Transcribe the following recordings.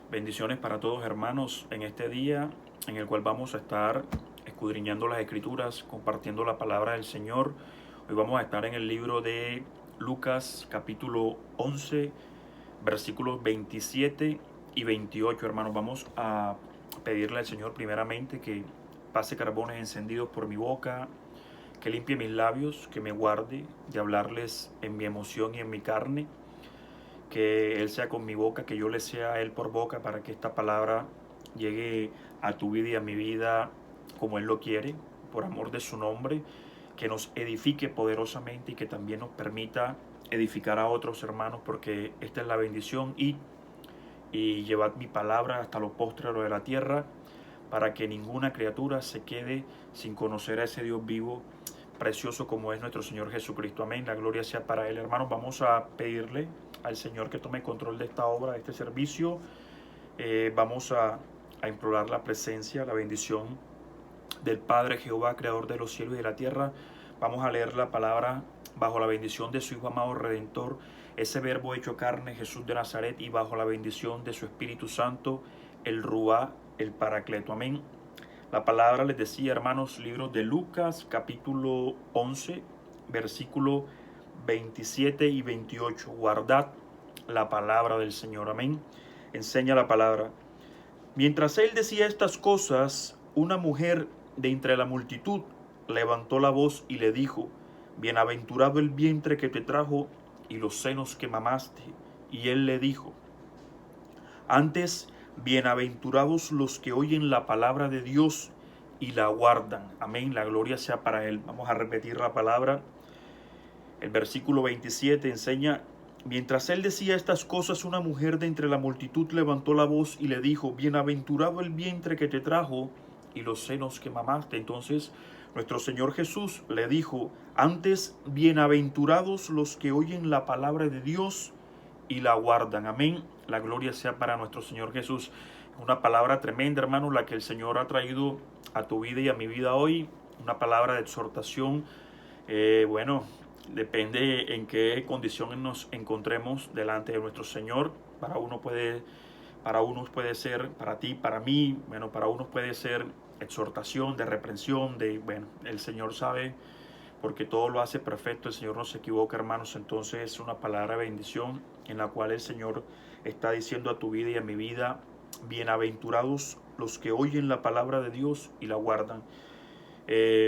Bendiciones para todos, hermanos, en este día en el cual vamos a estar escudriñando las Escrituras, compartiendo la palabra del Señor. Hoy vamos a estar en el libro de Lucas, capítulo 11, versículos 27 y 28, hermanos. Vamos a pedirle al Señor primeramente que pase carbones encendidos por mi boca, que limpie mis labios, que me guarde de hablarles en mi emoción y en mi carne, que Él sea con mi boca, que yo le sea a Él por boca, para que esta palabra llegue a tu vida y a mi vida como Él lo quiere, por amor de su nombre, que nos edifique poderosamente y que también nos permita edificar a otros hermanos, porque esta es la bendición. Y llevad mi palabra hasta los postreros de la tierra, para que ninguna criatura se quede sin conocer a ese Dios vivo, precioso como es nuestro Señor Jesucristo. Amén. La gloria sea para Él. Hermanos, vamos a pedirle al Señor que tome control de esta obra, de este servicio. Vamos a implorar la presencia, la bendición del Padre Jehová, creador de los cielos y de la tierra. Vamos a leer la palabra bajo la bendición de su Hijo amado Redentor, ese verbo hecho carne, Jesús de Nazaret, y bajo la bendición de su Espíritu Santo, el Ruá, el Paracleto. Amén. La palabra, les decía, hermanos, libro de Lucas, capítulo 11, versículo 27 y 28. Guardad la palabra del Señor. Amén. Enseña la palabra. Mientras él decía estas cosas, una mujer de entre la multitud levantó la voz y le dijo: Bienaventurado el vientre que te trajo y los senos que mamaste. Y él le dijo: Antes, bienaventurados los que oyen la palabra de Dios y la guardan. Amén, la gloria sea para Él. Vamos a repetir la palabra. El versículo 27 enseña: Mientras él decía estas cosas, una mujer de entre la multitud levantó la voz y le dijo: Bienaventurado el vientre que te trajo y los senos que mamaste. Entonces nuestro Señor Jesús le dijo: Antes, bienaventurados los que oyen la palabra de Dios y la guardan. Amén. La gloria sea para nuestro Señor Jesús. Una palabra tremenda, hermano, la que el Señor ha traído a tu vida y a mi vida hoy. Una palabra de exhortación. Bueno, depende en qué condiciones nos encontremos delante de nuestro Señor. Para unos puede ser, para ti, para mí, bueno, para unos puede ser exhortación, de reprensión, bueno, el Señor sabe, porque todo lo hace perfecto, el Señor no se equivoca, hermanos. Entonces es una palabra de bendición en la cual el Señor está diciendo a tu vida y a mi vida: bienaventurados los que oyen la palabra de Dios y la guardan.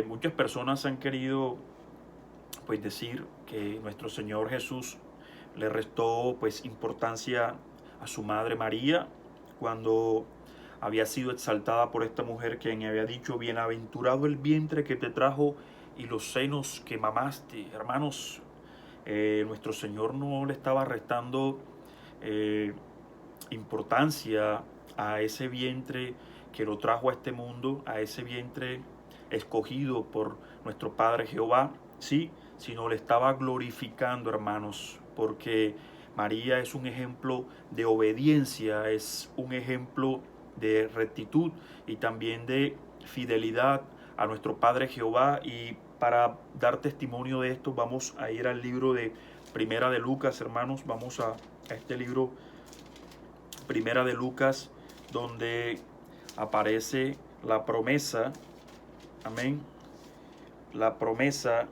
Muchas personas han querido pues decir que nuestro Señor Jesús le restó pues importancia a su madre María cuando había sido exaltada por esta mujer, quien había dicho: Bienaventurado el vientre que te trajo y los senos que mamaste. Hermanos, nuestro Señor no le estaba restando importancia a ese vientre que lo trajo a este mundo, a ese vientre escogido por nuestro Padre Jehová, sí, sino le estaba glorificando, hermanos, porque María es un ejemplo de obediencia, es un ejemplo de rectitud y también de fidelidad a nuestro Padre Jehová. Y para dar testimonio de esto, vamos a ir al libro de Primera de Lucas, hermanos. Vamos a este libro, Primera de Lucas, donde aparece la promesa, amén, la promesa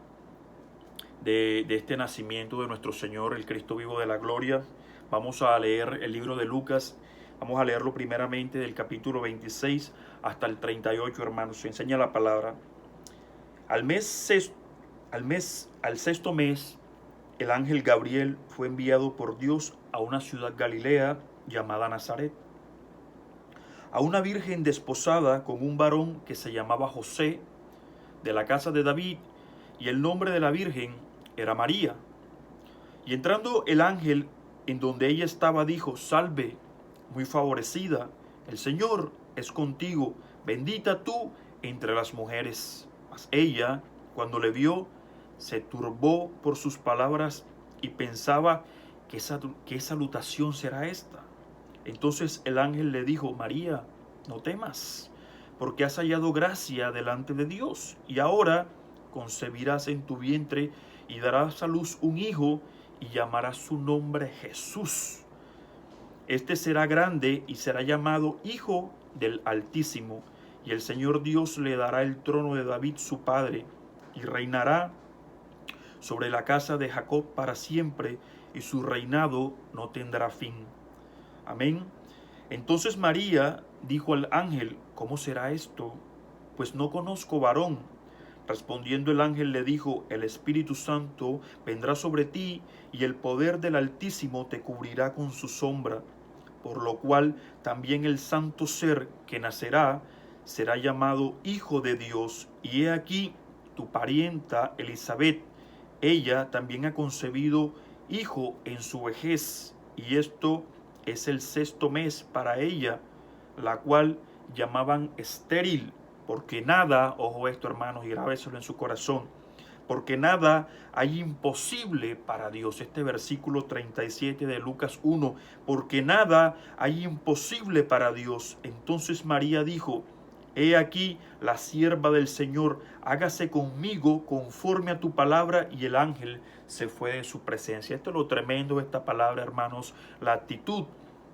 de este nacimiento de nuestro Señor, el Cristo vivo de la gloria. Vamos a leer el libro de Lucas. Vamos a leerlo primeramente del capítulo 26 hasta el 38, hermanos. Se enseña la palabra. Al sexto mes, el ángel Gabriel fue enviado por Dios a una ciudad galilea llamada Nazaret, a una virgen desposada con un varón que se llamaba José, de la casa de David, y el nombre de la virgen era María. Y entrando el ángel en donde ella estaba, dijo: Salve, muy favorecida, el Señor es contigo, bendita tú entre las mujeres. Mas ella, cuando le vio, se turbó por sus palabras y pensaba: ¿qué salutación será esta? Entonces el ángel le dijo: María, no temas, porque has hallado gracia delante de Dios, y ahora concebirás en tu vientre y darás a luz un hijo, y llamarás su nombre Jesús. Este será grande y será llamado Hijo del Altísimo, y el Señor Dios le dará el trono de David su padre, y reinará sobre la casa de Jacob para siempre, y su reinado no tendrá fin. Amén. Entonces María dijo al ángel: ¿Cómo será esto? Pues no conozco varón. Respondiendo el ángel le dijo: El Espíritu Santo vendrá sobre ti, y el poder del Altísimo te cubrirá con su sombra, por lo cual también el santo ser que nacerá será llamado Hijo de Dios. Y he aquí, tu parienta Elizabeth, ella también ha concebido hijo en su vejez, y esto es el 6º mes para ella, la cual llamaban estéril, porque nada, ojo esto hermanos, y grábeselo en su corazón, porque nada hay imposible para Dios. Este versículo 37 de Lucas 1, porque nada hay imposible para Dios. Entonces María dijo: He aquí la sierva del Señor, hágase conmigo conforme a tu palabra. Y el ángel se fue de su presencia. Esto es lo tremendo de esta palabra, hermanos, la actitud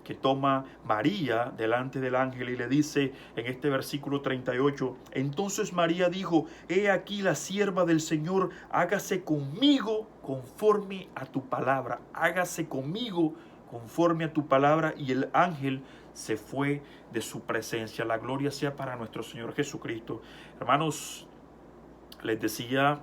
que toma María delante del ángel, y le dice en este versículo 38, entonces María dijo: He aquí la sierva del Señor, hágase conmigo conforme a tu palabra, hágase conmigo conforme a tu palabra. Y el ángel se fue de su presencia. La gloria sea para nuestro Señor Jesucristo. Hermanos, les decía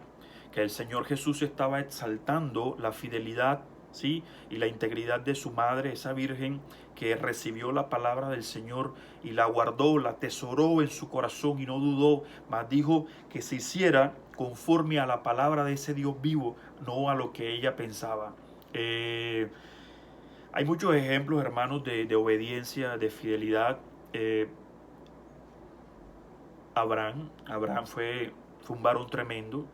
que el Señor Jesús estaba exaltando la fidelidad, ¿sí?, y la integridad de su madre, esa virgen que recibió la palabra del Señor y la guardó, la atesoró en su corazón y no dudó, mas dijo que se hiciera conforme a la palabra de ese Dios vivo, no a lo que ella pensaba. Hay muchos ejemplos, hermanos, de obediencia, de fidelidad. Abraham fue un varón tremendo.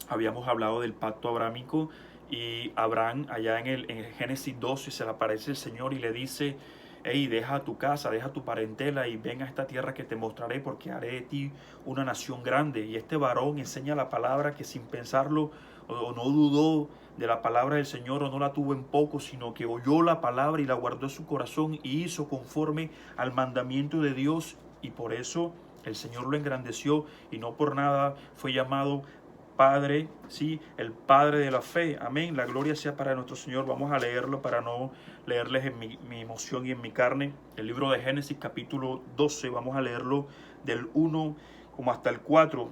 Habíamos hablado del pacto abrámico, y Abraham allá en Génesis 12 se le aparece el Señor y le dice: hey, deja tu casa, deja tu parentela y ven a esta tierra que te mostraré, porque haré de ti una nación grande. Y este varón enseña la palabra, que sin pensarlo o no dudó de la palabra del Señor, o no la tuvo en poco, sino que oyó la palabra y la guardó en su corazón y hizo conforme al mandamiento de Dios, y por eso el Señor lo engrandeció, y no por nada fue llamado Padre, sí, el Padre de la fe. Amén. La gloria sea para nuestro Señor. Vamos a leerlo para no leerles en mi emoción y en mi carne. El libro de Génesis capítulo 12. Vamos a leerlo del 1 como hasta el 4.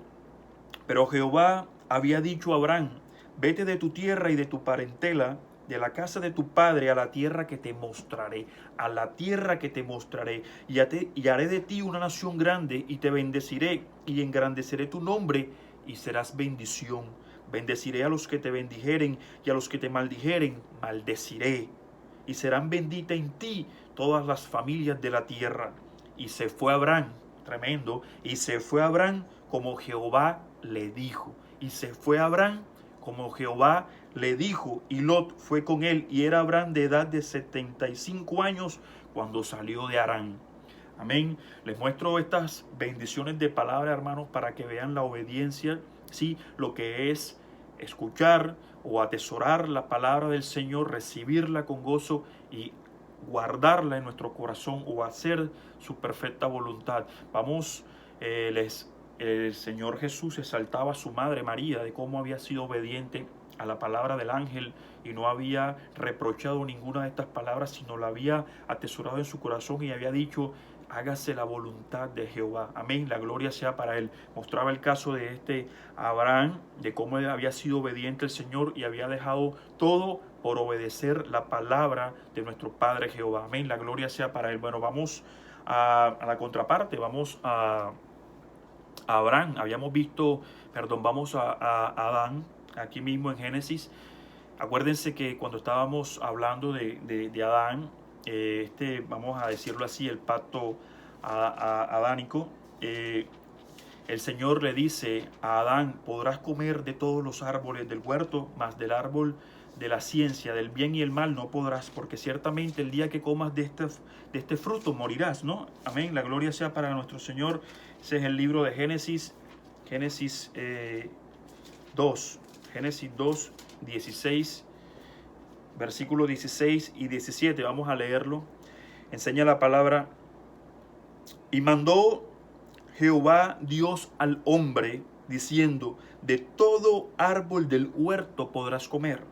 Pero Jehová había dicho a Abraham: vete de tu tierra y de tu parentela, de la casa de tu padre, a la tierra que te mostraré, a la tierra que te mostraré, y haré de ti una nación grande, y te bendeciré, y engrandeceré tu nombre, y serás bendición. Bendeciré a los que te bendijeren, y a los que te maldijeren, maldeciré. Y serán benditas en ti todas las familias de la tierra. Y se fue Abraham, tremendo, y se fue Abraham como Jehová le dijo. Y se fue Abraham como Jehová le dijo, y Lot fue con él, y era Abraham de edad de 75 años cuando salió de Harán. Amén. Les muestro estas bendiciones de palabra, hermanos, para que vean la obediencia, sí, lo que es escuchar o atesorar la palabra del Señor, recibirla con gozo y guardarla en nuestro corazón, o hacer su perfecta voluntad. Vamos, el Señor Jesús exaltaba a su madre María de cómo había sido obediente a la palabra del ángel, y no había reprochado ninguna de estas palabras, sino la había atesorado en su corazón y había dicho: hágase la voluntad de Jehová. Amén, la gloria sea para él. Mostraba el caso de este Abraham, de cómo había sido obediente al Señor y había dejado todo por obedecer la palabra de nuestro Padre Jehová. Amén, la gloria sea para él. Bueno, vamos a la contraparte, vamos a Abraham. Vamos a Adán, aquí mismo en Génesis. Acuérdense que cuando estábamos hablando de Adán, vamos a decirlo así, el pacto adánico, el Señor le dice a Adán: podrás comer de todos los árboles del huerto, mas del árbol de la ciencia, del bien y el mal no podrás, porque ciertamente el día que comas de este fruto morirás, ¿no? Amén, la gloria sea para nuestro Señor. Ese es el libro de Génesis 2, 16, versículos 16 y 17, vamos a leerlo. Enseña la palabra: y mandó Jehová Dios al hombre, diciendo: de todo árbol del huerto podrás comer,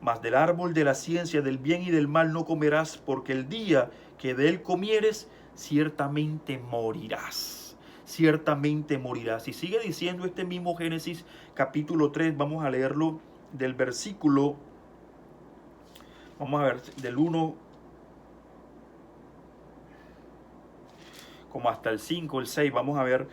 mas del árbol de la ciencia del bien y del mal no comerás, porque el día que de él comieres, ciertamente morirás. Ciertamente morirás. Y sigue diciendo este mismo Génesis capítulo 3, vamos a leerlo del versículo, vamos a ver, del 1 como hasta el 5, el 6, vamos a ver.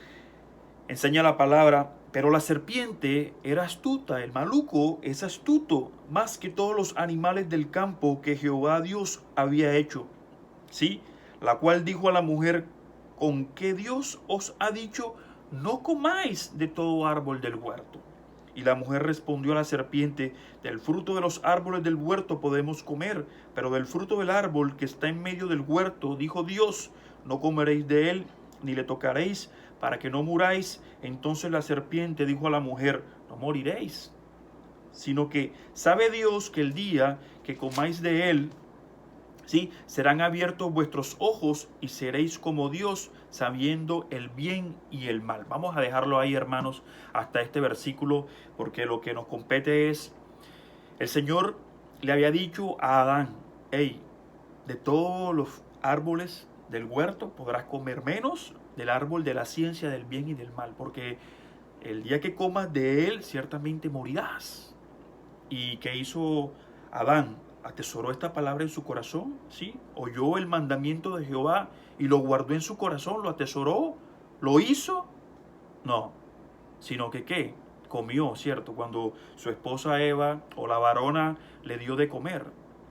Enseña la palabra: pero la serpiente era astuta, el maluco es astuto más que todos los animales del campo que Jehová Dios había hecho. ¿Sí? La cual dijo a la mujer: ¿con qué Dios os ha dicho, no comáis de todo árbol del huerto? Y la mujer respondió a la serpiente: del fruto de los árboles del huerto podemos comer, pero del fruto del árbol que está en medio del huerto, dijo Dios, no comeréis de él, ni le tocaréis, para que no muráis. Entonces la serpiente dijo a la mujer: no moriréis, sino que sabe Dios que el día que comáis de él, ¿sí?, serán abiertos vuestros ojos y seréis como Dios, sabiendo el bien y el mal. Vamos a dejarlo ahí, hermanos, hasta este versículo, porque lo que nos compete es: el Señor le había dicho a Adán: hey, de todos los árboles del huerto podrás comer, menos del árbol de la ciencia del bien y del mal, porque el día que comas de él ciertamente morirás. ¿Y qué hizo Adán? Atesoró esta palabra en su corazón, ¿sí? Oyó el mandamiento de Jehová y lo guardó en su corazón, lo atesoró, lo hizo. No, sino que ¿qué? Comió, ¿cierto? Cuando su esposa Eva o la varona le dio de comer.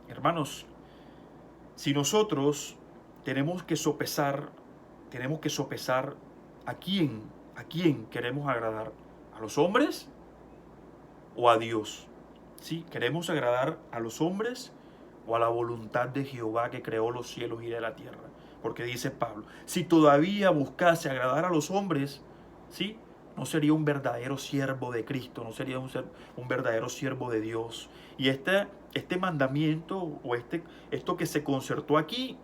Hermanos, si nosotros tenemos que sopesar a quién queremos agradar, ¿a los hombres o a Dios? ¿Sí? ¿Queremos agradar a los hombres o a la voluntad de Jehová que creó los cielos y de la tierra? Porque dice Pablo: si todavía buscase agradar a los hombres, ¿sí?, no sería un verdadero siervo de Cristo, no sería un verdadero siervo de Dios. Y este mandamiento o esto que se concertó aquí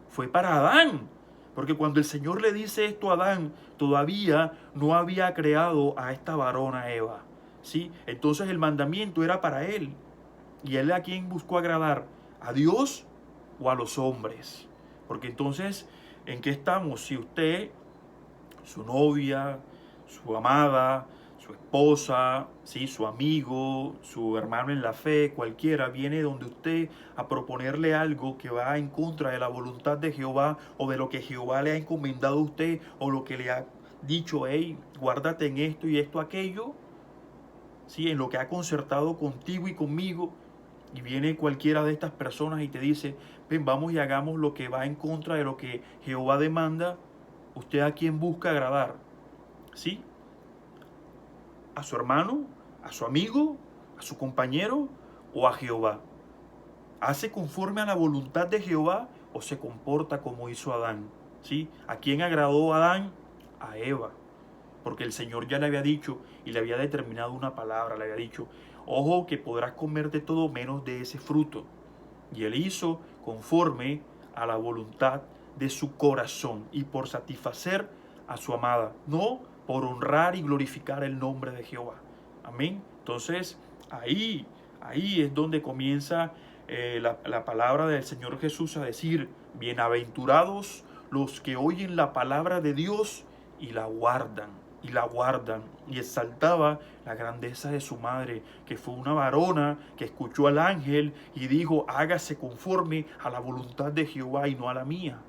fue para Adán. Porque cuando el Señor le dice esto a Adán, todavía no había creado a esta varona Eva, ¿sí? Entonces el mandamiento era para él. ¿Y él a quién buscó agradar? ¿A Dios o a los hombres? Porque entonces, ¿en qué estamos? Si usted, su novia, su amada, su esposa, ¿sí?, su amigo, su hermano en la fe, cualquiera, viene donde usted a proponerle algo que va en contra de la voluntad de Jehová o de lo que Jehová le ha encomendado a usted, o lo que le ha dicho: hey, guárdate en esto y esto, aquello, ¿sí?, en lo que ha concertado contigo y conmigo, y viene cualquiera de estas personas y te dice: ven, vamos y hagamos lo que va en contra de lo que Jehová demanda, ¿usted a quién busca agradar? ¿Sí? ¿A su hermano? ¿A su amigo? ¿A su compañero? ¿O a Jehová? ¿Hace conforme a la voluntad de Jehová o se comporta como hizo Adán? ¿Sí? ¿A quién agradó Adán? A Eva. Porque el Señor ya le había dicho y le había determinado una palabra, le había dicho: ojo, que podrás comer de todo menos de ese fruto. Y él hizo conforme a la voluntad de su corazón y por satisfacer a su amada, no por honrar y glorificar el nombre de Jehová. Amén. Entonces, ahí es donde comienza la palabra del Señor Jesús a decir: bienaventurados los que oyen la palabra de Dios y la guardan. Y exaltaba la grandeza de su madre, que fue una varona que escuchó al ángel y dijo: hágase conforme a la voluntad de Jehová y no a la mía.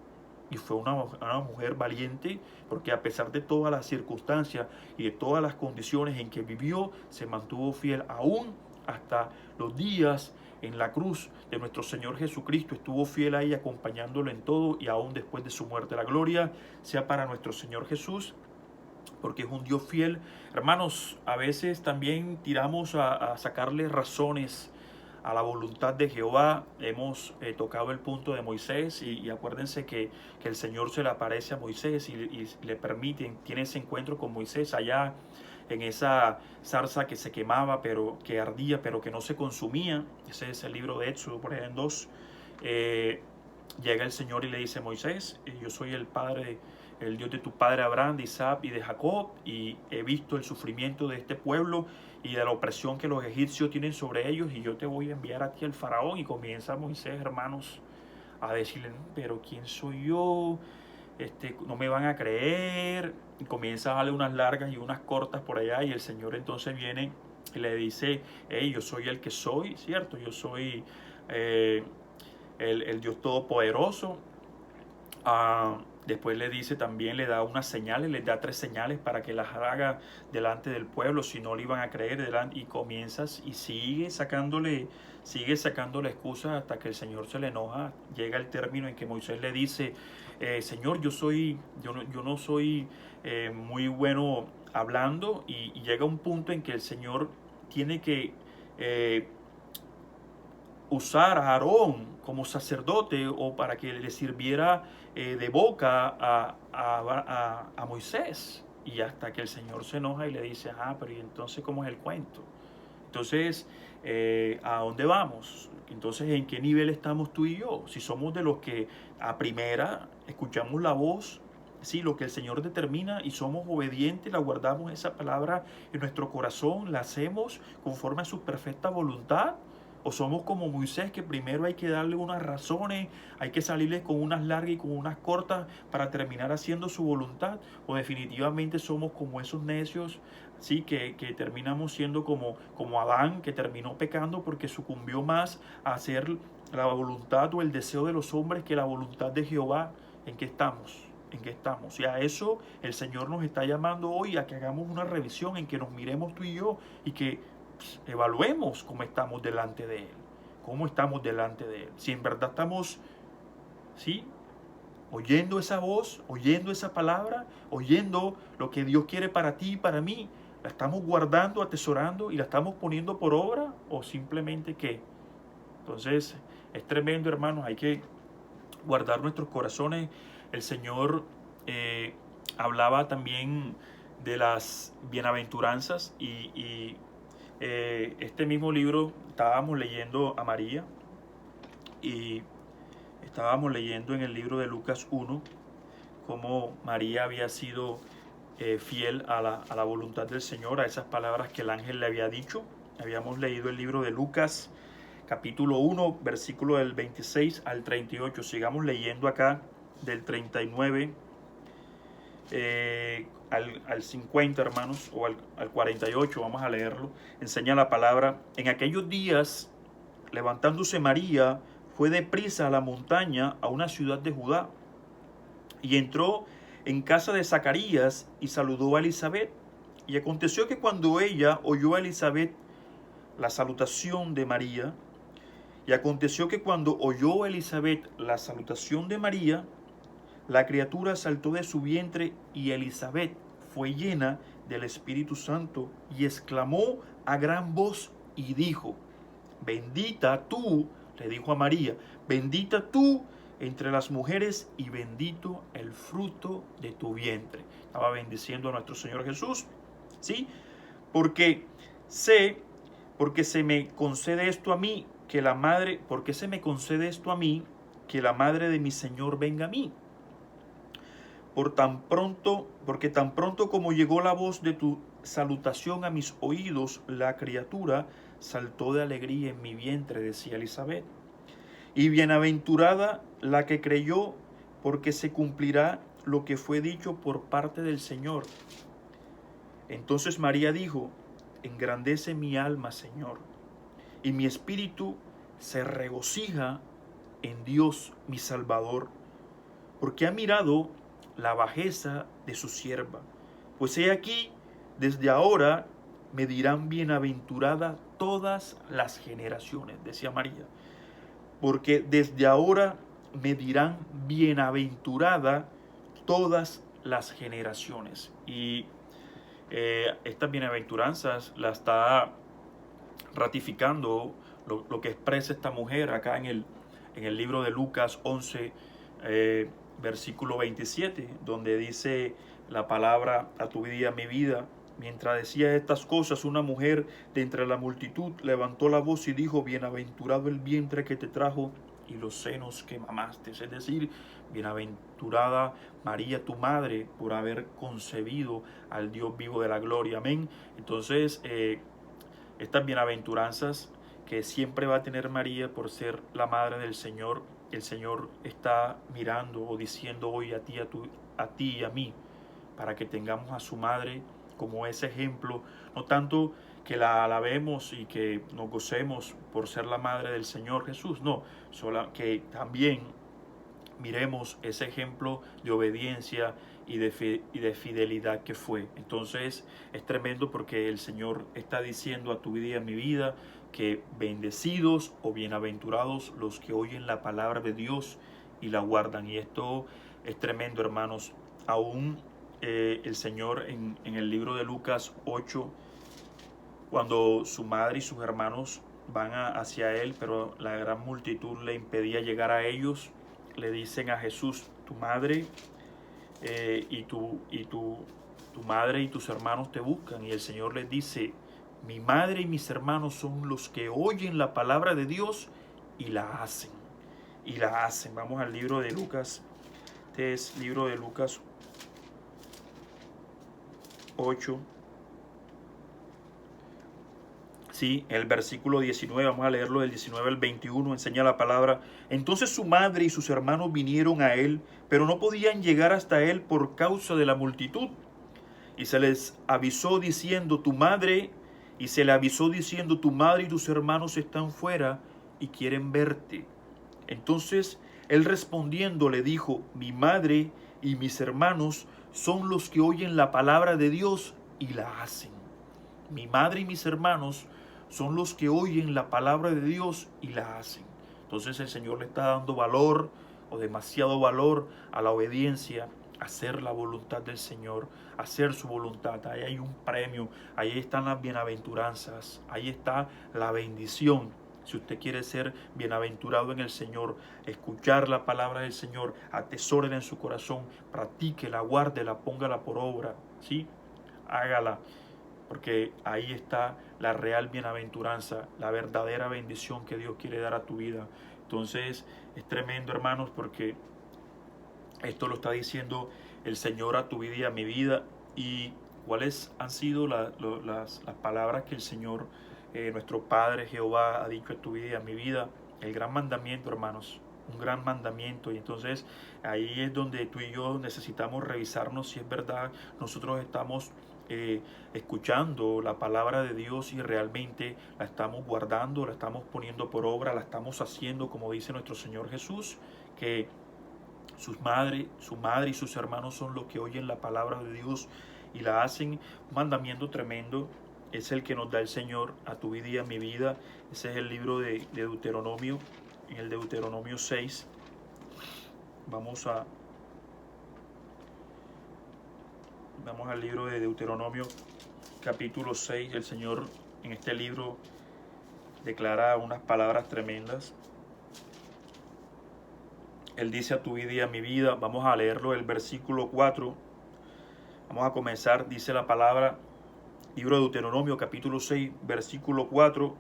Y fue una mujer valiente, porque a pesar de todas las circunstancias y de todas las condiciones en que vivió, se mantuvo fiel aún hasta los días en la cruz de nuestro Señor Jesucristo. Estuvo fiel ahí, acompañándolo en todo, y aún después de su muerte. La gloria sea para nuestro Señor Jesús, porque es un Dios fiel. Hermanos, a veces también tiramos a sacarle razones a la voluntad de Jehová. Hemos tocado el punto de Moisés, y acuérdense que el Señor se le aparece a Moisés y le permite, tiene ese encuentro con Moisés allá en esa zarza que se quemaba, pero que ardía, pero que no se consumía. Ese es el libro de Éxodo, por ahí en 2. Llega el Señor y le dice: Moisés, yo soy el Padre, el Dios de tu padre Abraham, de Isaac y de Jacob, y he visto el sufrimiento de este pueblo y de la opresión que los egipcios tienen sobre ellos, y yo te voy a enviar a ti al faraón. Y comienza Moisés, hermanos, a decirle: pero ¿quién soy yo? No me van a creer. Y comienza a darle unas largas y unas cortas por allá, y el Señor entonces viene y le dice: hey, yo soy el que soy, ¿cierto? Yo soy el Dios Todopoderoso. Después le dice también, le da unas señales, le da 3 señales para que las haga delante del pueblo, si no le iban a creer delante. Y comienzas y sigue sacándole excusas hasta que el Señor se le enoja. Llega el término en que Moisés le dice: Señor, yo no soy muy bueno hablando. Y llega un punto en que el Señor tiene que usar a Aarón como sacerdote, o para que le sirviera de boca a Moisés. Y hasta que el Señor se enoja y le dice: pero ¿y entonces cómo es el cuento? Entonces, ¿a dónde vamos? Entonces, ¿en qué nivel estamos tú y yo? Si somos de los que a primera escuchamos la voz, sí, lo que el Señor determina, y somos obedientes, la guardamos esa palabra en nuestro corazón, la hacemos conforme a su perfecta voluntad. O somos como Moisés, que primero hay que darle unas razones, hay que salirles con unas largas y con unas cortas para terminar haciendo su voluntad. O definitivamente somos como esos necios, sí, que terminamos siendo como Adán, que terminó pecando porque sucumbió más a hacer la voluntad o el deseo de los hombres que la voluntad de Jehová. ¿En qué estamos? ¿En qué estamos? Y a eso el Señor nos está llamando hoy, a que hagamos una revisión, en que nos miremos tú y yo, y que evaluemos cómo estamos delante de Él. Cómo estamos delante de Él. Si en verdad estamos, ¿sí?, oyendo esa voz, oyendo esa palabra, oyendo lo que Dios quiere para ti y para mí, la estamos guardando, atesorando y la estamos poniendo por obra, o simplemente qué. Entonces, es tremendo, hermanos. Hay que guardar nuestros corazones. El Señor hablaba también de las bienaventuranzas, y este mismo libro estábamos leyendo a María, y estábamos leyendo en el libro de Lucas 1 cómo María había sido fiel a la voluntad del Señor, a esas palabras que el ángel le había dicho. Habíamos leído el libro de Lucas capítulo 1, versículo del 26 al 38. Sigamos leyendo acá del 39 al 50, hermanos, o al 48, vamos a leerlo. Enseña la palabra: en aquellos días, levantándose María, fue deprisa a la montaña, a una ciudad de Judá, y entró en casa de Zacarías y saludó a Elizabeth. Y aconteció que cuando ella oyó a Elizabeth la salutación de María, la salutación de María, la criatura saltó de su vientre, y Elizabeth fue llena del Espíritu Santo, y exclamó a gran voz y dijo: bendita tú, le dijo a María, bendita tú entre las mujeres, y bendito el fruto de tu vientre. Estaba bendiciendo a nuestro Señor Jesús, ¿sí? Porque se me concede esto a mí, que la madre, porque se me concede esto a mí, que la madre de mi Señor venga a mí. Porque tan pronto como llegó la voz de tu salutación a mis oídos, la criatura saltó de alegría en mi vientre, decía Elizabeth. Y bienaventurada la que creyó, porque se cumplirá lo que fue dicho por parte del Señor. Entonces María dijo: engrandece mi alma, Señor, y mi espíritu se regocija en Dios mi Salvador, porque ha mirado la bajeza de su sierva. Pues he aquí, desde ahora me dirán bienaventurada todas las generaciones, decía María, porque desde ahora me dirán bienaventurada todas las generaciones. Y estas bienaventuranzas la está ratificando lo que expresa esta mujer acá en el libro de Lucas 11, versículo 27, donde dice la palabra: a tu vida, mi vida, Mientras decía estas cosas, una mujer de entre la multitud levantó la voz y dijo: bienaventurado el vientre que te trajo y los senos que mamaste. Es decir, bienaventurada María, tu madre, por haber concebido al Dios vivo de la gloria. Amén. Entonces, estas bienaventuranzas que siempre va a tener María por ser la madre del Señor, el Señor está mirando o diciendo hoy a ti y a mí, para que tengamos a su madre como ese ejemplo, no tanto que la alabemos y que nos gocemos por ser la madre del Señor Jesús, no, solo que también miremos ese ejemplo de obediencia y de fidelidad que fue. Entonces es tremendo porque el Señor está diciendo a tu vida y a mi vida que bendecidos o bienaventurados los que oyen la palabra de Dios y la guardan. Y esto es tremendo, hermanos. Aún el Señor en el libro de Lucas 8, cuando su madre y sus hermanos van hacia él, pero la gran multitud le impedía llegar a ellos, le dicen a Jesús: tu madre tu madre y tus hermanos te buscan. Y el Señor les dice: mi madre y mis hermanos son los que oyen la palabra de Dios y la hacen. Y la hacen. Vamos al libro de Lucas. Este es libro de Lucas 8. Sí, el versículo 19, vamos a leerlo del 19 al 21, enseña la palabra. Entonces su madre y sus hermanos vinieron a él, pero no podían llegar hasta él por causa de la multitud. Y se les avisó diciendo: tu madre, y se le avisó diciendo: tu madre y tus hermanos están fuera y quieren verte. Entonces él respondiendo le dijo: mi madre y mis hermanos son los que oyen la palabra de Dios y la hacen. Mi madre y mis hermanos son los que oyen la palabra de Dios y la hacen. Entonces el Señor le está dando valor, o demasiado valor, a la obediencia, a hacer la voluntad del Señor, a hacer su voluntad. Ahí hay un premio, ahí están las bienaventuranzas, ahí está la bendición. Si usted quiere ser bienaventurado en el Señor, escuchar la palabra del Señor, atesórela en su corazón, practíquela, guárdela, póngala por obra, ¿sí? Hágala, porque ahí está la real bienaventuranza, la verdadera bendición que Dios quiere dar a tu vida. Entonces es tremendo, hermanos, porque esto lo está diciendo el Señor a tu vida y a mi vida. Y cuáles han sido las palabras que el Señor, nuestro Padre Jehová, ha dicho a tu vida y a mi vida. El gran mandamiento, hermanos, un gran mandamiento. Y entonces ahí es donde tú y yo necesitamos revisarnos si es verdad nosotros estamos escuchando la palabra de Dios y realmente la estamos guardando, la estamos poniendo por obra, la estamos haciendo como dice nuestro Señor Jesús, que su madre y sus hermanos son los que oyen la palabra de Dios y la hacen. Un mandamiento tremendo es el que nos da el Señor a tu vida y a mi vida. Ese es el libro de Deuteronomio, en el Deuteronomio 6. Vamos al libro de Deuteronomio capítulo 6. El Señor en este libro declara unas palabras tremendas. Él dice a tu vida y a mi vida, vamos a leerlo el versículo 4. Vamos a comenzar, dice la palabra, libro de Deuteronomio capítulo 6, versículo 4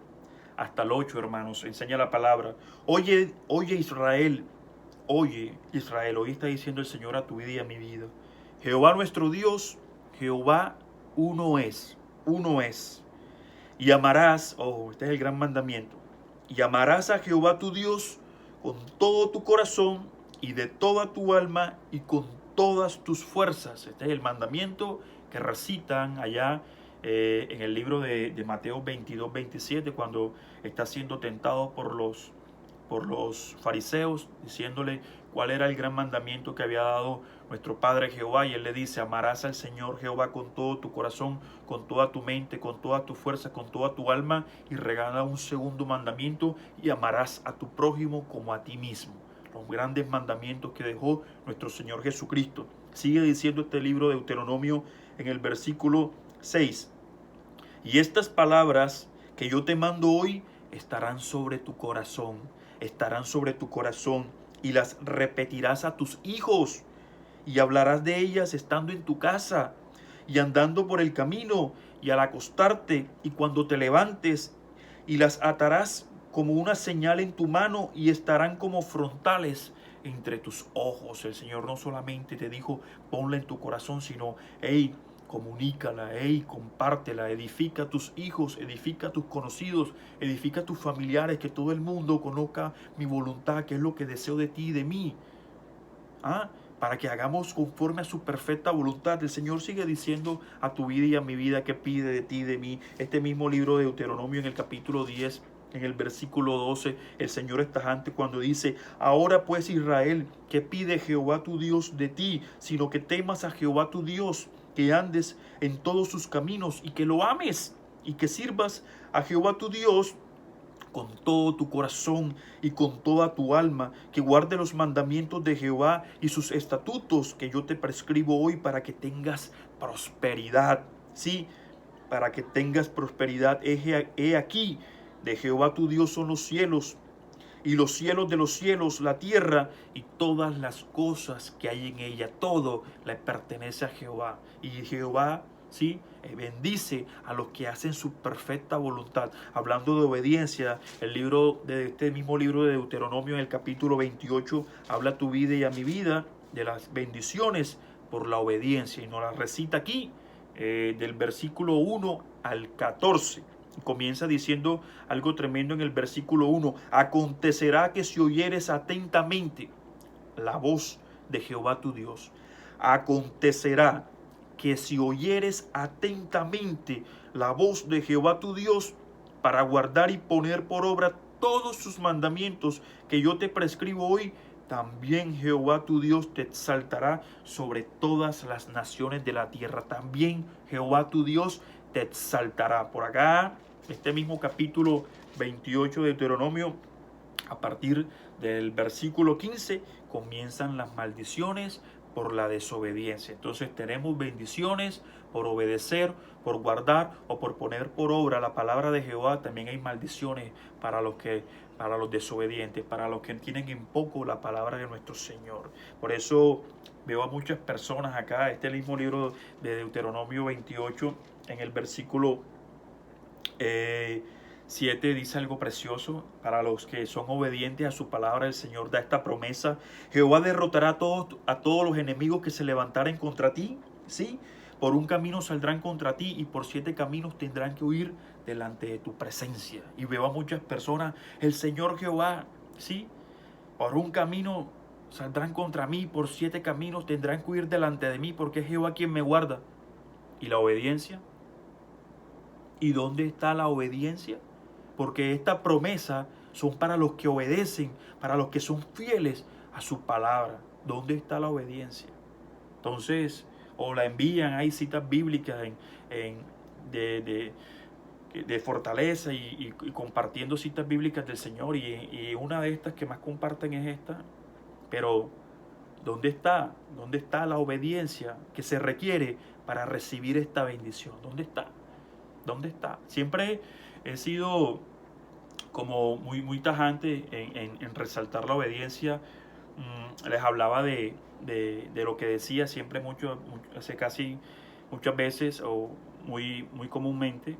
hasta el 8, hermanos. Enseña la palabra. Oye Israel, hoy está diciendo el Señor a tu vida y a mi vida. Jehová nuestro Dios, Jehová uno es. Y amarás, este es el gran mandamiento, y amarás a Jehová tu Dios con todo tu corazón y de toda tu alma y con todas tus fuerzas. Este es el mandamiento que recitan allá en el libro de Mateo 22, 27, cuando está siendo tentado por los fariseos, diciéndole cuál era el gran mandamiento que había dado nuestro Padre Jehová. Y él le dice: amarás al Señor Jehová con todo tu corazón, con toda tu mente, con toda tu fuerza, con toda tu alma. Y regala un segundo mandamiento: y amarás a tu prójimo como a ti mismo. Los grandes mandamientos que dejó nuestro Señor Jesucristo. Sigue diciendo este libro de Deuteronomio en el versículo 6. Y estas palabras que yo te mando hoy estarán sobre tu corazón. Y las repetirás a tus hijos y hablarás de ellas estando en tu casa y andando por el camino, y al acostarte, y cuando te levantes, y las atarás como una señal en tu mano, y estarán como frontales entre tus ojos. El Señor no solamente te dijo, ponla en tu corazón, sino, hey, comunícala, hey, compártela, edifica a tus hijos, edifica a tus conocidos, edifica a tus familiares, que todo el mundo conozca mi voluntad, que es lo que deseo de ti y de mí. Para que hagamos conforme a su perfecta voluntad. El Señor sigue diciendo a tu vida y a mi vida que pide de ti y de mí. Este mismo libro de Deuteronomio, en el capítulo 10, en el versículo 12, el Señor es tajante cuando dice: ahora pues, Israel, ¿qué pide Jehová tu Dios de ti? Sino que temas a Jehová tu Dios, que andes en todos sus caminos y que lo ames, y que sirvas a Jehová tu Dios con todo tu corazón y con toda tu alma, que guarde los mandamientos de Jehová y sus estatutos que yo te prescribo hoy, para que tengas prosperidad. Sí, para que tengas prosperidad. He aquí, de Jehová tu Dios son los cielos, y los cielos de los cielos, la tierra y todas las cosas que hay en ella. Todo le pertenece a Jehová. Y Jehová, sí, bendice a los que hacen su perfecta voluntad. Hablando de obediencia, este mismo libro de Deuteronomio, en el capítulo 28, habla a tu vida y a mi vida de las bendiciones por la obediencia. Y nos la recita aquí, del versículo 1 al 14. Comienza diciendo algo tremendo en el versículo 1. Acontecerá que si oyeres atentamente la voz de Jehová tu Dios, acontecerá que si oyeres atentamente la voz de Jehová tu Dios, para guardar y poner por obra todos sus mandamientos que yo te prescribo hoy, también Jehová tu Dios te exaltará sobre todas las naciones de la tierra. También Jehová tu Dios te exaltará. Por acá, este mismo capítulo 28 de Deuteronomio, a partir del versículo 15, comienzan las maldiciones por la desobediencia. Entonces tenemos bendiciones por obedecer, por guardar o por poner por obra la palabra de Jehová. También hay maldiciones para los desobedientes, para los que tienen en poco la palabra de nuestro Señor. Por eso veo a muchas personas acá, este mismo libro de Deuteronomio 28, en el versículo 7 dice algo precioso. Para los que son obedientes a su palabra, el Señor da esta promesa: Jehová derrotará a todos los enemigos que se levantaren contra ti. ¿Sí? Por un camino saldrán contra ti, y por 7 caminos tendrán que huir delante de tu presencia. Y veo a muchas personas: el Señor Jehová, ¿sí? Por un camino saldrán contra mí, por 7 caminos tendrán que huir delante de mí, porque es Jehová quien me guarda. ¿Y la obediencia? ¿Y dónde está la obediencia? Porque esta promesa son para los que obedecen, para los que son fieles a su palabra. ¿Dónde está la obediencia? Entonces, o la envían, hay citas bíblicas de fortaleza y compartiendo citas bíblicas del Señor, y una de estas que más comparten es esta. Pero ¿dónde está? ¿Dónde está la obediencia que se requiere para recibir esta bendición? ¿Dónde está? ¿Dónde está? Siempre he sido como muy tajante en resaltar la obediencia. Les hablaba de lo que decía siempre muchas veces, o muy comúnmente,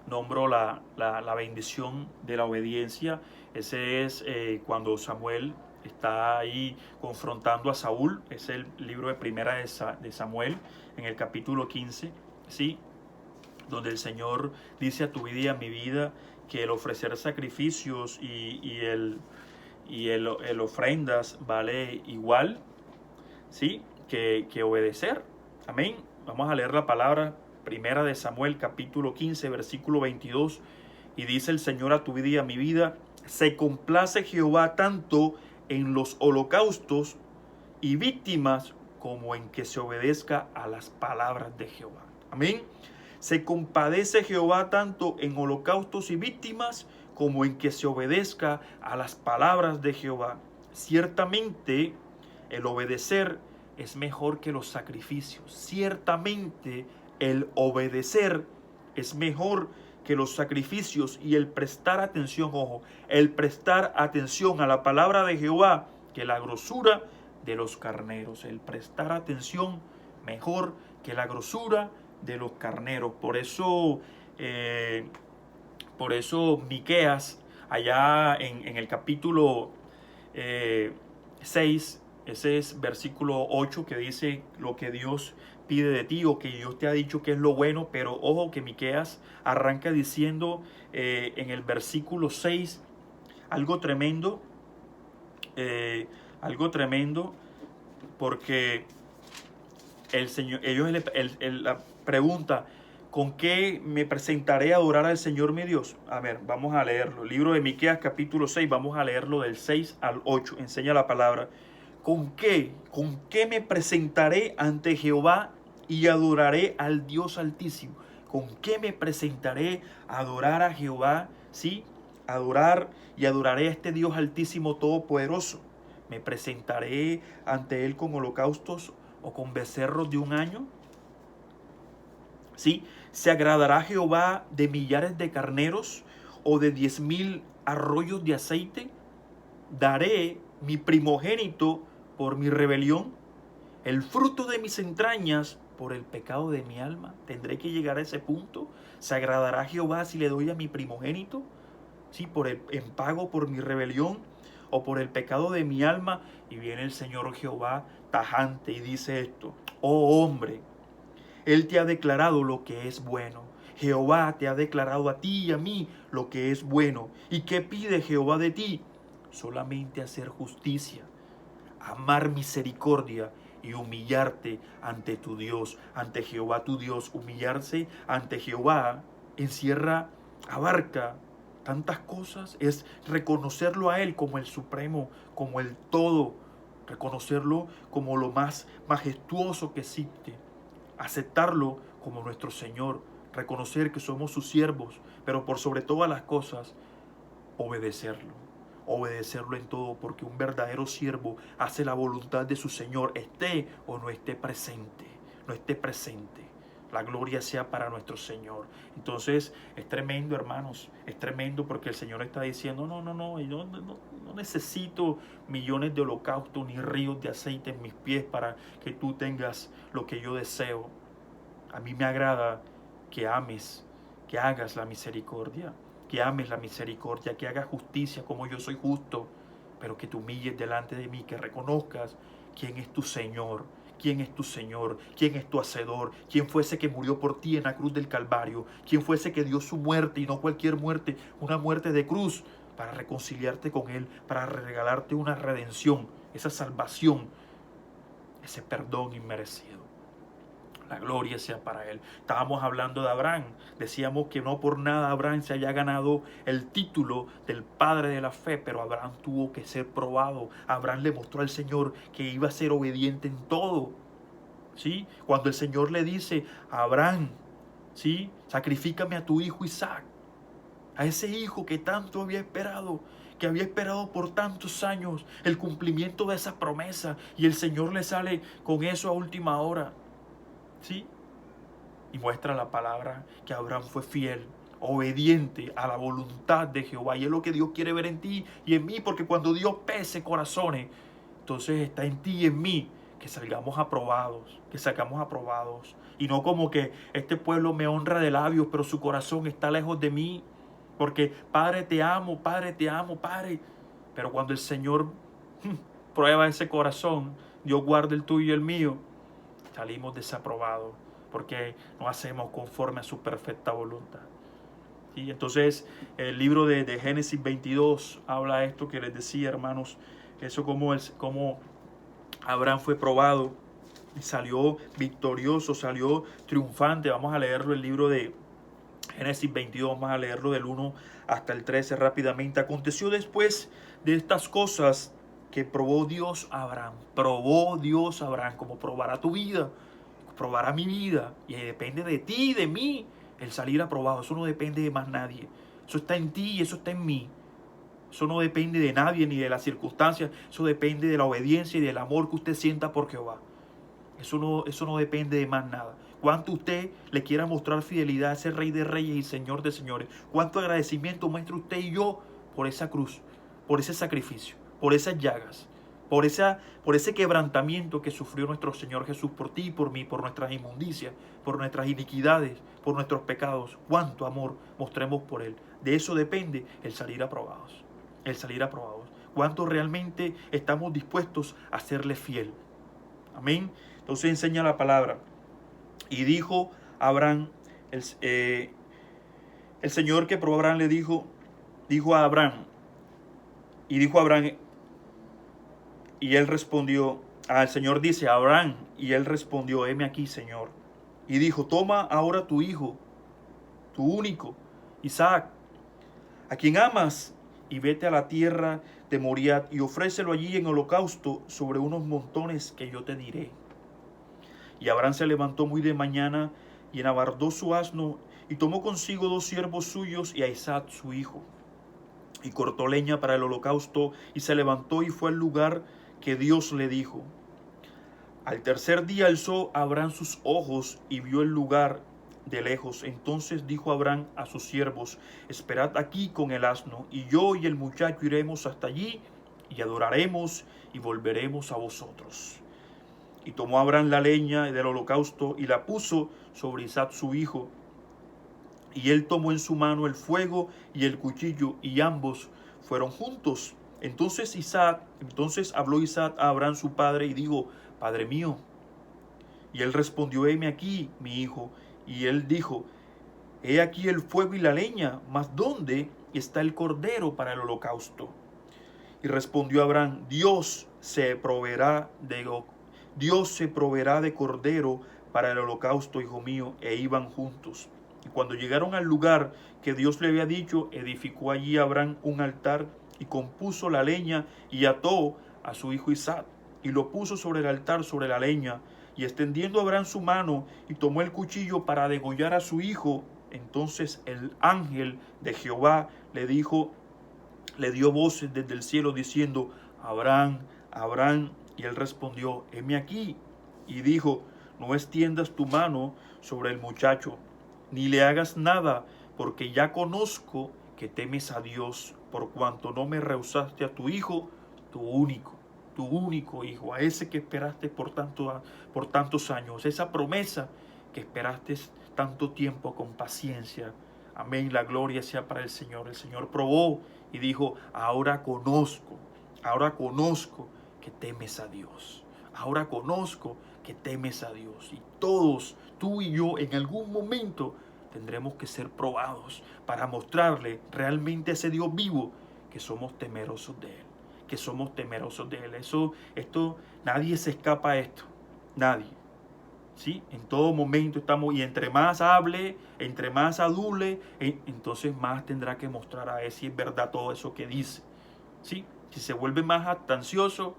nombro la bendición de la obediencia. Ese es cuando Samuel está ahí confrontando a Saúl. Es el libro de primera de Samuel, en el capítulo 15, ¿sí? Donde el Señor dice a tu vida y a mi vida que el ofrecer sacrificios y el ofrendas vale igual, ¿sí? que obedecer. Amén. Vamos a leer la palabra primera de Samuel, capítulo 15, versículo 22. Y dice el Señor a tu vida y a mi vida: se complace Jehová tanto en los holocaustos y víctimas como en que se obedezca a las palabras de Jehová. Amén. Se compadece Jehová tanto en holocaustos y víctimas como en que se obedezca a las palabras de Jehová. Ciertamente el obedecer es mejor que los sacrificios. Ciertamente el obedecer es mejor que los sacrificios, y el prestar atención, ojo, el prestar atención a la palabra de Jehová, que la grosura de los carneros. El prestar atención mejor que la grosura de los carneros. Por eso Miqueas, allá en el capítulo 6, ese es versículo 8, que dice lo que Dios pide de ti o que Dios te ha dicho que es lo bueno, pero ojo que Miqueas arranca diciendo en el versículo 6 algo tremendo, porque el Señor, la pregunta, ¿con qué me presentaré a adorar al Señor mi Dios? A ver, vamos a leerlo. El libro de Miqueas capítulo 6, vamos a leerlo del 6 al 8. Enseña la palabra. ¿Con qué me presentaré ante Jehová y adoraré al Dios Altísimo? ¿Con qué me presentaré a adorar a Jehová? Sí, adorar y adoraré a este Dios Altísimo Todopoderoso. ¿Me presentaré ante Él con holocaustos o con becerros de un año? ¿Sí? ¿Se agradará Jehová de millares de carneros o de 10,000 arroyos de aceite? ¿Daré mi primogénito por mi rebelión, el fruto de mis entrañas por el pecado de mi alma? ¿Tendré que llegar a ese punto? ¿Se agradará Jehová si le doy a mi primogénito? ¿Sí? En pago por mi rebelión o por el pecado de mi alma. Y viene el Señor Jehová tajante y dice esto: oh hombre, Él te ha declarado lo que es bueno. Jehová te ha declarado a ti y a mí lo que es bueno. ¿Y qué pide Jehová de ti? Solamente hacer justicia, amar misericordia y humillarte ante tu Dios, ante Jehová tu Dios. Humillarse ante Jehová abarca tantas cosas. Es reconocerlo a Él como el supremo, como el todo, reconocerlo como lo más majestuoso que existe, aceptarlo como nuestro Señor, reconocer que somos sus siervos, pero por sobre todas las cosas, obedecerlo en todo, porque un verdadero siervo hace la voluntad de su Señor, esté o no esté presente, La gloria sea para nuestro Señor. Entonces es tremendo, hermanos, es tremendo, porque el Señor está diciendo: no necesito millones de holocaustos ni ríos de aceite en mis pies para que tú tengas lo que yo deseo. A mí me agrada que ames, que hagas la misericordia, que ames la misericordia, que hagas justicia como yo soy justo, pero que te humilles delante de mí, que reconozcas quién es tu Señor, quién es tu Señor, quién es tu Hacedor, quién fue ese que murió por ti en la cruz del Calvario, quién fue ese que dio su muerte, y no cualquier muerte, una muerte de cruz, para reconciliarte con Él, para regalarte una redención, esa salvación, ese perdón inmerecido. La gloria sea para Él. Estábamos hablando de Abraham. Decíamos que no por nada Abraham se haya ganado el título del padre de la fe, pero Abraham tuvo que ser probado. Abraham le mostró al Señor que iba a ser obediente en todo. ¿Sí? Cuando el Señor le dice a Abraham, ¿sí? Sacrifícame a tu hijo Isaac, a ese hijo que tanto había esperado, que había esperado por tantos años el cumplimiento de esa promesa, y el Señor le sale con eso a última hora. ¿Sí? Y muestra la palabra que Abraham fue fiel, obediente a la voluntad de Jehová. Y es lo que Dios quiere ver en ti y en mí, porque cuando Dios pese corazones, entonces está en ti y en mí que salgamos aprobados, Y no como que este pueblo me honra de labios, pero su corazón está lejos de mí. Porque Padre te amo, Padre. Pero cuando el Señor prueba ese corazón, Dios guarda el tuyo y el mío, salimos desaprobados, porque no hacemos conforme a su perfecta voluntad. ¿Sí? Entonces el libro de Génesis 22 habla esto que les decía, hermanos, eso como Abraham fue probado y salió victorioso, salió triunfante. Vamos a leerlo, el libro de Génesis 22, vamos a leerlo del 1 hasta el 13 rápidamente. Aconteció después de estas cosas que probó Dios a Abraham, como probará tu vida, probará mi vida, y depende de ti y de mí el salir aprobado. Eso no depende de más nadie, eso está en ti y eso está en mí. Eso no depende de nadie ni de las circunstancias, eso depende de la obediencia y del amor que usted sienta por Jehová. Eso no depende de más nada. Cuánto usted le quiera mostrar fidelidad a ese Rey de Reyes y Señor de Señores. Cuánto agradecimiento muestra usted y yo por esa cruz, por ese sacrificio, por esas llagas. por ese quebrantamiento que sufrió nuestro Señor Jesús por ti y por mí, por nuestras inmundicias, por nuestras iniquidades, por nuestros pecados. Cuánto amor mostremos por Él. De eso depende el salir aprobados. El salir aprobados. Cuánto realmente estamos dispuestos a serle fiel. Amén. Entonces enseña la palabra. Y dijo Abraham, el Señor que probó a Abraham le dijo a Abraham, y él respondió, el Señor dice a Abraham, y él respondió, heme aquí, Señor. Y dijo, toma ahora tu hijo, tu único, Isaac, a quien amas, y vete a la tierra de Moriah, y ofrécelo allí en holocausto sobre unos montones que yo te diré. Y Abraham se levantó muy de mañana, y enabardó su asno, y tomó consigo 2 siervos suyos, y a Isaac su hijo. Y cortó leña para el holocausto, y se levantó y fue al lugar que Dios le dijo. Al tercer día alzó Abraham sus ojos y vio el lugar de lejos. Entonces dijo Abraham a sus siervos, esperad aquí con el asno, y yo y el muchacho iremos hasta allí, y adoraremos, y volveremos a vosotros. Y tomó Abraham la leña del holocausto, y la puso sobre Isaac su hijo. Y él tomó en su mano el fuego y el cuchillo, y ambos fueron juntos. Entonces habló Isaac a Abraham su padre y dijo, Padre mío. Y él respondió, heme aquí, mi hijo. Y él dijo, he aquí el fuego y la leña, mas ¿dónde está el cordero para el holocausto? Y respondió Abraham, Dios se proveerá de cordero para el holocausto, hijo mío. E iban juntos. Y cuando llegaron al lugar que Dios le había dicho, edificó allí Abraham un altar, y compuso la leña, y ató a su hijo Isaac, y lo puso sobre el altar, sobre la leña. Y extendiendo Abraham su mano, y tomó el cuchillo para degollar a su hijo, entonces el ángel de Jehová le dio voces desde el cielo diciendo, Abraham, Abraham. Y él respondió, heme aquí. Y dijo, no extiendas tu mano sobre el muchacho, ni le hagas nada, porque ya conozco que temes a Dios, por cuanto no me rehusaste a tu hijo, tu único hijo, a ese que esperaste por tantos años, esa promesa que esperaste tanto tiempo con paciencia. Amén, la gloria sea para el Señor. El Señor probó y dijo, ahora conozco que temes a Dios. Ahora conozco que temes a Dios. Y todos, tú y yo, en algún momento tendremos que ser probados para mostrarle realmente a ese Dios vivo que somos temerosos de Él. Nadie se escapa a esto. Nadie. ¿Sí? En todo momento estamos, y entre más hable, entre más adule, entonces más tendrá que mostrar a Él si es verdad todo eso que dice. ¿Sí? Si se vuelve más jactancioso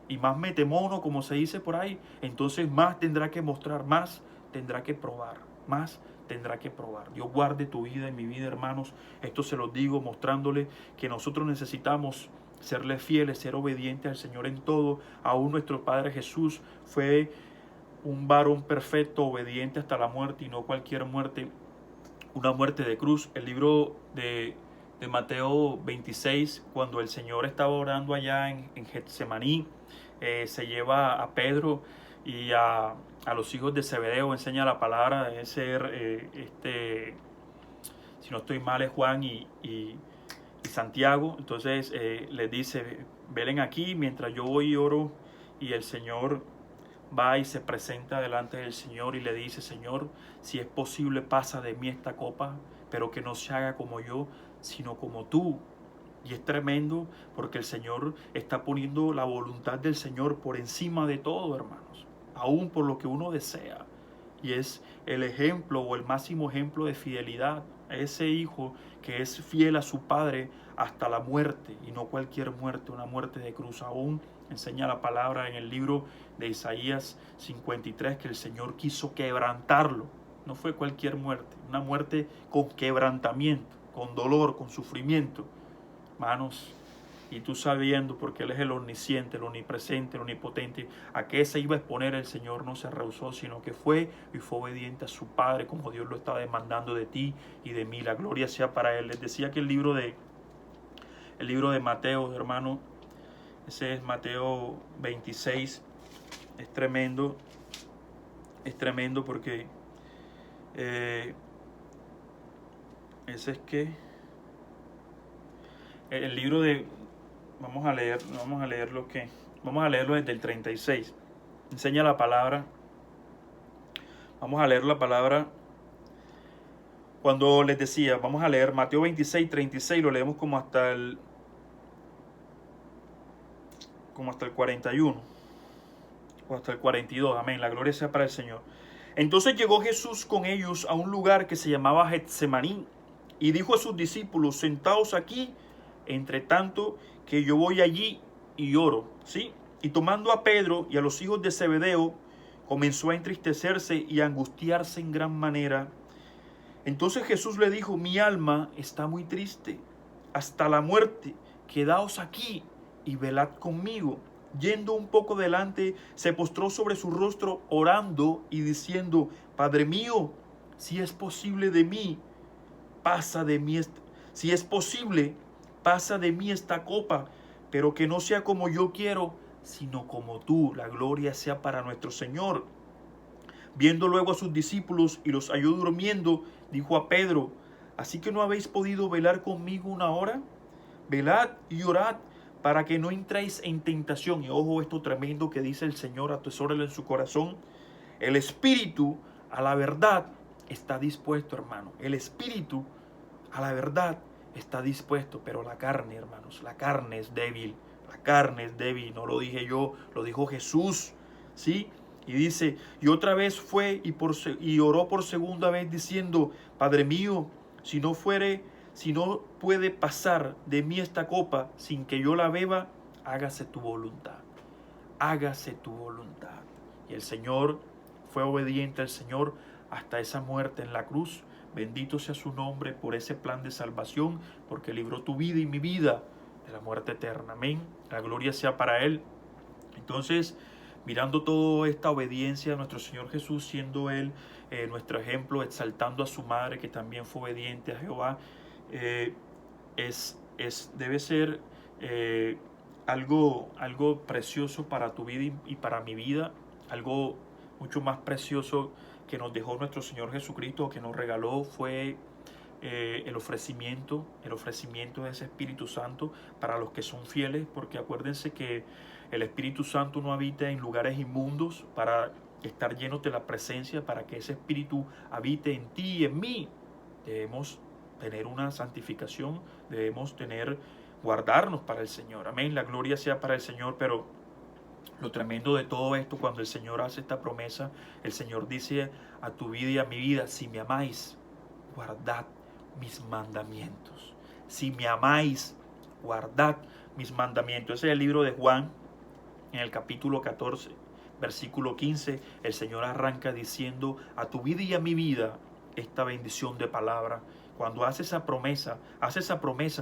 y más metemono, como se dice por ahí, entonces más tendrá que mostrar, más tendrá que probar, más tendrá que probar. Dios guarde tu vida y mi vida, hermanos. Esto se los digo mostrándole que nosotros necesitamos serle fieles, ser obedientes al Señor en todo. Aún nuestro Padre Jesús fue un varón perfecto, obediente hasta la muerte, y no cualquier muerte, una muerte de cruz. El libro de Mateo 26, cuando el Señor estaba orando allá en Getsemaní, se lleva a Pedro y a los hijos de Zebedeo, enseña la palabra, de ser, si no estoy mal, es Juan y Santiago. Entonces les dice, velen aquí mientras yo voy y oro. Y el Señor va y se presenta delante del Señor y le dice, Señor, si es posible, pasa de mí esta copa, pero que no se haga como yo, sino como tú. Y es tremendo porque el Señor está poniendo la voluntad del Señor por encima de todo, hermanos, aún por lo que uno desea. Y es el ejemplo o el máximo ejemplo de fidelidad a ese hijo que es fiel a su padre hasta la muerte, y no cualquier muerte, una muerte de cruz. Aún enseña la palabra en el libro de Isaías 53 que el Señor quiso quebrantarlo. No fue cualquier muerte, una muerte con quebrantamiento, con dolor, con sufrimiento. Hermanos, y tú sabiendo, porque Él es el omnisciente, el omnipresente, el omnipotente, a qué se iba a exponer, el Señor no se rehusó, sino que fue obediente a su Padre, como Dios lo estaba demandando de ti y de mí. La gloria sea para Él. Les decía que el libro de Mateo, hermano, Ese es Mateo 26. Es tremendo porque ese es que el libro de, vamos a leerlo desde el 36. Enseña la palabra. Vamos a leer la palabra. Cuando les decía, vamos a leer Mateo 26, 36, lo leemos como hasta el 41 o hasta el 42. Amén, la gloria sea para el Señor. Entonces llegó Jesús con ellos a un lugar que se llamaba Getsemaní y dijo a sus discípulos: sentaos aquí, entre tanto que yo voy allí y oro. ¿Sí? Y tomando a Pedro y a los hijos de Zebedeo, comenzó a entristecerse y a angustiarse en gran manera. Entonces Jesús le dijo: mi alma está muy triste hasta la muerte, quedaos aquí y velad conmigo. Yendo un poco delante, se postró sobre su rostro orando y diciendo: Padre mío, si es posible de mí, pasa de mí, si es posible, pasa de mí esta copa, pero que no sea como yo quiero, sino como tú. La gloria sea para nuestro Señor. Viendo luego a sus discípulos y los halló durmiendo, dijo a Pedro: ¿así que no habéis podido velar conmigo una hora? Velad y orad para que no entréis en tentación. Y ojo esto tremendo que dice el Señor, atesórelo en su corazón. El espíritu a la verdad está dispuesto, hermano. El espíritu a la verdad está dispuesto, pero la carne, hermanos, la carne es débil. La carne es débil, no lo dije yo, lo dijo Jesús, ¿sí? Y dice, y otra vez fue y oró por segunda vez diciendo: Padre mío, si no puede pasar de mí esta copa sin que yo la beba, hágase tu voluntad. Hágase tu voluntad. Y el Señor fue obediente al Señor hasta esa muerte en la cruz. Bendito sea su nombre por ese plan de salvación, porque libró tu vida y mi vida de la muerte eterna. Amén. La gloria sea para Él. Entonces, mirando toda esta obediencia a nuestro Señor Jesús, siendo Él nuestro ejemplo, exaltando a su madre que también fue obediente a Jehová, debe ser algo precioso para tu vida y para mi vida, algo mucho más precioso que nos dejó nuestro Señor Jesucristo, que nos regaló, fue el ofrecimiento de ese Espíritu Santo para los que son fieles, porque acuérdense que el Espíritu Santo no habita en lugares inmundos. Para estar llenos de la presencia, para que ese Espíritu habite en ti y en mí, debemos tener una santificación, debemos guardarnos para el Señor. Amén, la gloria sea para el Señor. Pero lo tremendo de todo esto, cuando el Señor hace esta promesa, el Señor dice a tu vida y a mi vida: si me amáis, guardad mis mandamientos. Si me amáis, guardad mis mandamientos. Ese es el libro de Juan, en el capítulo 14, versículo 15. El Señor arranca diciendo a tu vida y a mi vida esta bendición de palabra. Cuando hace esa promesa,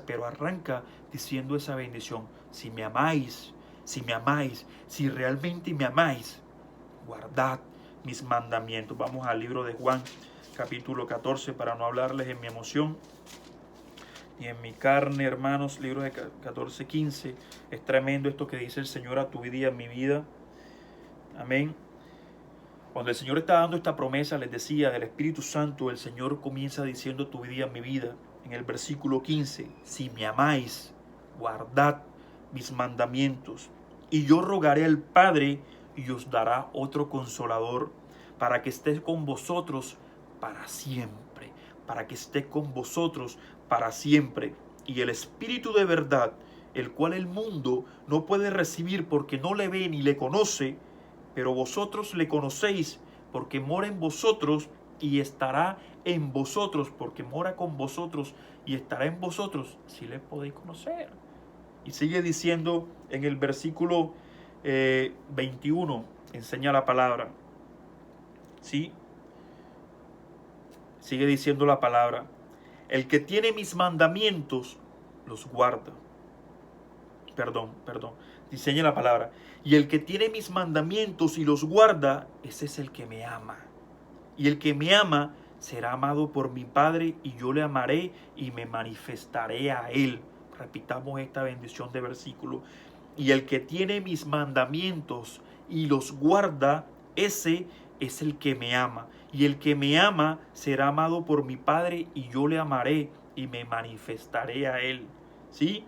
pero arranca diciendo esa bendición: si me amáis, si realmente me amáis, guardad mis mandamientos. Vamos al libro de Juan, capítulo 14, para no hablarles en mi emoción y en mi carne, hermanos. Libro de 14, 15. Es tremendo esto que dice el Señor a tu vida y a mi vida. Amén. Cuando el Señor está dando esta promesa, les decía, del Espíritu Santo, el Señor comienza diciendo a tu vida y a mi vida, en el versículo 15: si me amáis, guardad mis mandamientos. Y yo rogaré al Padre y os dará otro consolador, para que esté con vosotros para siempre. Para que esté con vosotros para siempre. Y el Espíritu de verdad, el cual el mundo no puede recibir porque no le ve ni le conoce, pero vosotros le conocéis, porque mora en vosotros y estará en vosotros, porque mora con vosotros y estará en vosotros, si le podéis conocer. Y sigue diciendo en el versículo 21, enseña la palabra. ¿Sí? Sigue diciendo la palabra: el que tiene mis mandamientos los guarda. Perdón. Diseña la palabra. Y el que tiene mis mandamientos y los guarda, ese es el que me ama. Y el que me ama será amado por mi Padre, y yo le amaré y me manifestaré a él. Repitamos esta bendición de versículo. y el que tiene mis mandamientos y los guarda, ese es el que me ama. Y el que me ama será amado por mi Padre, y yo le amaré y me manifestaré a él. ¿Sí?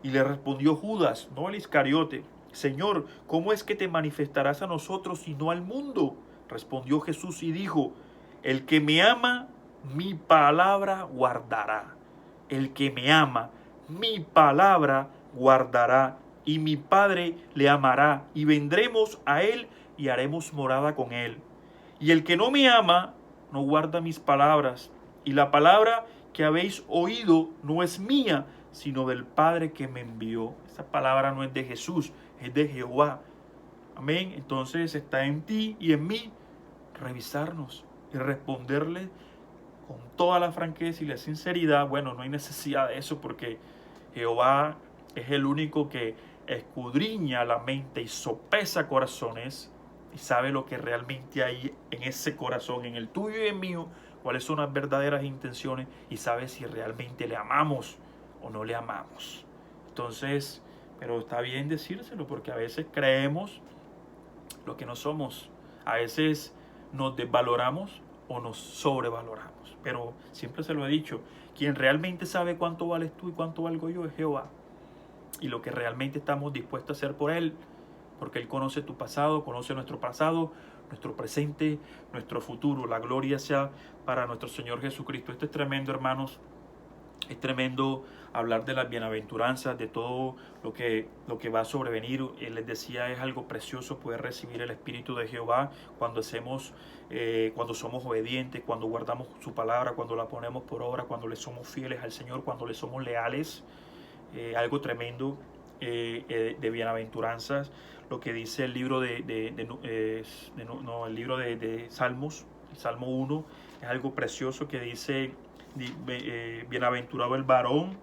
Y le respondió Judas, no el Iscariote: Señor, ¿cómo es que te manifestarás a nosotros y no al mundo? Respondió Jesús y dijo: el que me ama, mi palabra guardará. El que me ama, mi palabra guardará. Y mi Padre le amará, y vendremos a él y haremos morada con él. Y el que no me ama, no guarda mis palabras. Y la palabra que habéis oído no es mía, sino del Padre que me envió. Esa palabra no es de Jesús, es de Jehová. Amén. Entonces está en ti y en mí revisarnos y responderle con toda la franqueza y la sinceridad. Bueno, no hay necesidad de eso, porque Jehová es el único que escudriña la mente y sopesa corazones y sabe lo que realmente hay en ese corazón, en el tuyo y en mío, cuáles son las verdaderas intenciones, y sabe si realmente le amamos o no le amamos. Entonces, pero está bien decírselo, porque a veces creemos lo que no somos. A veces nos desvaloramos o nos sobrevaloramos. Pero siempre se lo he dicho, quien realmente sabe cuánto vales tú y cuánto valgo yo es Jehová. Y lo que realmente estamos dispuestos a hacer por Él, porque Él conoce tu pasado, conoce nuestro pasado, nuestro presente, nuestro futuro. La gloria sea para nuestro Señor Jesucristo. Esto es tremendo, hermanos. Es tremendo hablar de las bienaventuranzas, de todo lo que va a sobrevenir. Les decía, es algo precioso poder recibir el Espíritu de Jehová cuando cuando somos obedientes, cuando guardamos su palabra, cuando la ponemos por obra, cuando le somos fieles al Señor, cuando le somos leales. Algo tremendo de bienaventuranzas, lo que dice el libro el libro de Salmos, el Salmo 1, es algo precioso que dice: bienaventurado el varón,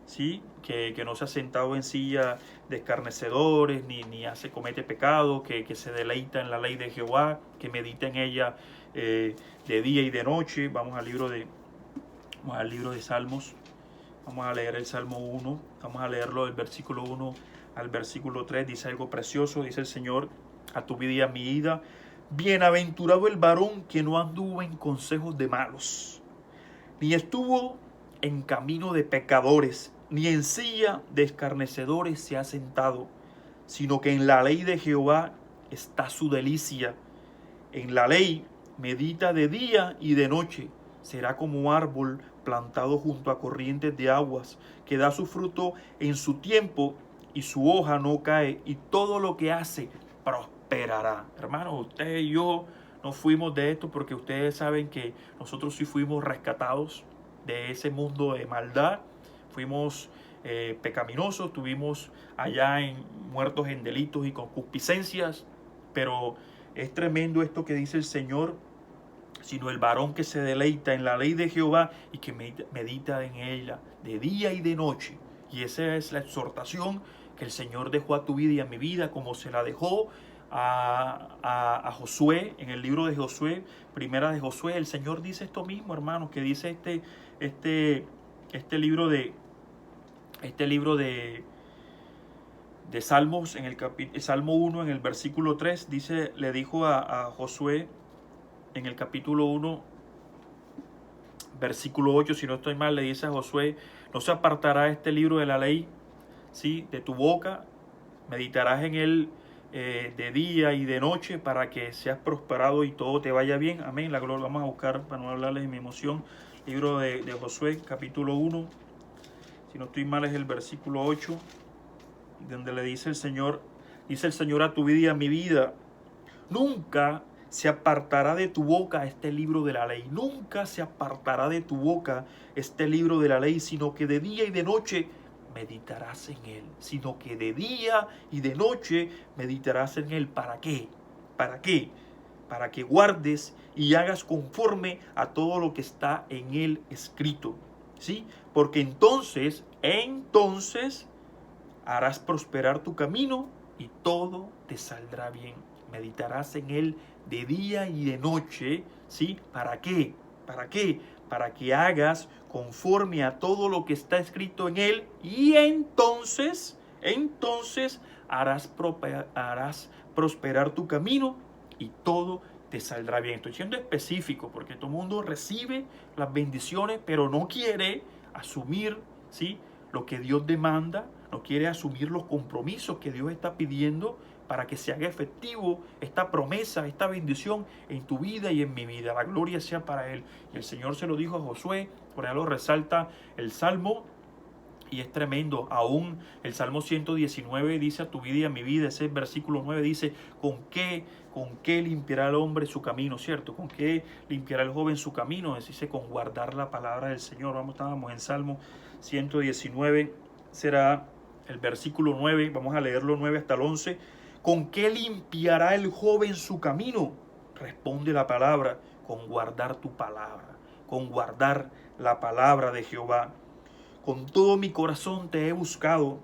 ¿sí? que no se ha sentado en silla de escarnecedores, ni comete pecado, que se deleita en la ley de Jehová, que medita en ella de día y de noche. Vamos al libro de Salmos. Vamos a leer el Salmo 1, vamos a leerlo del versículo 1 al versículo 3, dice algo precioso. Dice el Señor a tu vida y a mi vida: bienaventurado el varón que no anduvo en consejos de malos, ni estuvo en camino de pecadores, ni en silla de escarnecedores se ha sentado, sino que en la ley de Jehová está su delicia. En la ley medita de día y de noche. Será como árbol plantado junto a corrientes de aguas, que da su fruto en su tiempo y su hoja no cae, y todo lo que hace prosperará. Hermanos, usted y yo no fuimos de esto, porque ustedes saben que nosotros sí fuimos rescatados de ese mundo de maldad. Fuimos pecaminosos, estuvimos allá muertos en delitos y concupiscencias, pero es tremendo esto que dice el Señor: sino el varón que se deleita en la ley de Jehová y que medita en ella de día y de noche. Y esa es la exhortación que el Señor dejó a tu vida y a mi vida, como se la dejó a Josué. En el libro de Josué, primera de Josué, el Señor dice esto mismo, hermanos, que dice este libro de Salmos, en el Salmo 1, en el versículo 3, dice, le dijo a Josué, en el capítulo 1, versículo 8, si no estoy mal, le dice a Josué: no se apartará este libro de la ley, ¿sí?, de tu boca, meditarás en él de día y de noche, para que seas prosperado y todo te vaya bien. Amén. La gloria. Vamos a buscar, para no hablarles de mi emoción, libro de Josué, capítulo 1, si no estoy mal es el versículo 8, donde le dice el Señor a tu vida y a mi vida: nunca se apartará de tu boca este libro de la ley. Nunca se apartará de tu boca este libro de la ley, sino que de día y de noche meditarás en él. Sino que de día y de noche meditarás en él. ¿Para qué? ¿Para qué? Para que guardes y hagas conforme a todo lo que está en él escrito. ¿Sí? Porque entonces harás prosperar tu camino y todo te saldrá bien. Meditarás en él de día y de noche, ¿sí? ¿Para qué? ¿Para qué? Para que hagas conforme a todo lo que está escrito en él, y entonces Entonces harás prosperar tu camino y todo te saldrá bien. Estoy siendo específico porque todo el mundo recibe las bendiciones, pero no quiere asumir, ¿sí?, lo que Dios demanda, no quiere asumir los compromisos que Dios está pidiendo para que se haga efectivo esta promesa, esta bendición en tu vida y en mi vida. La gloria sea para Él. Y el Señor se lo dijo a Josué, por ahí lo resalta el Salmo, y es tremendo. Aún el Salmo 119 dice a tu vida y a mi vida, ese versículo 9 dice, ¿con qué limpiará el hombre su camino? ¿Cierto? ¿Con qué limpiará el joven su camino? Dice, con guardar la palabra del Señor. Estábamos en Salmo 119, será el versículo 9, vamos a leerlo 9 hasta el 11. ¿Con qué limpiará el joven su camino? Responde la palabra, con guardar tu palabra, con guardar la palabra de Jehová. Con todo mi corazón te he buscado.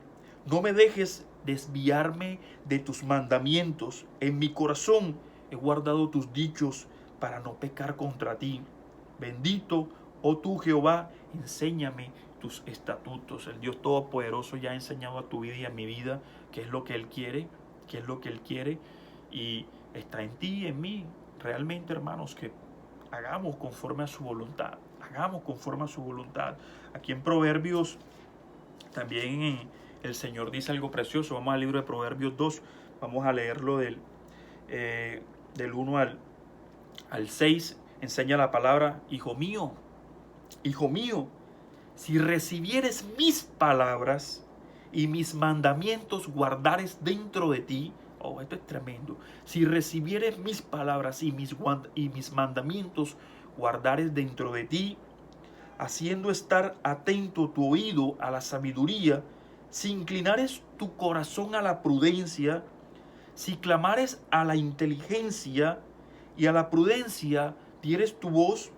No me dejes desviarme de tus mandamientos. En mi corazón he guardado tus dichos para no pecar contra ti. Bendito, oh tú Jehová, enséñame tus estatutos. El Dios Todopoderoso ya ha enseñado a tu vida y a mi vida qué es lo que Él quiere, qué es lo que Él quiere. Y está en ti y en mí, realmente, hermanos, que hagamos conforme a su voluntad. Hagamos conforme a su voluntad. Aquí en Proverbios también el Señor dice algo precioso. Vamos al libro de Proverbios 2. Vamos a leerlo del 1 al 6. Enseña la palabra, hijo mío, si recibieres mis palabras y mis mandamientos guardares dentro de ti. Oh, esto es tremendo. Si recibieres mis palabras y mis mandamientos guardares dentro de ti, haciendo estar atento tu oído a la sabiduría, si inclinares tu corazón a la prudencia, si clamares a la inteligencia y a la prudencia dieres tu voz,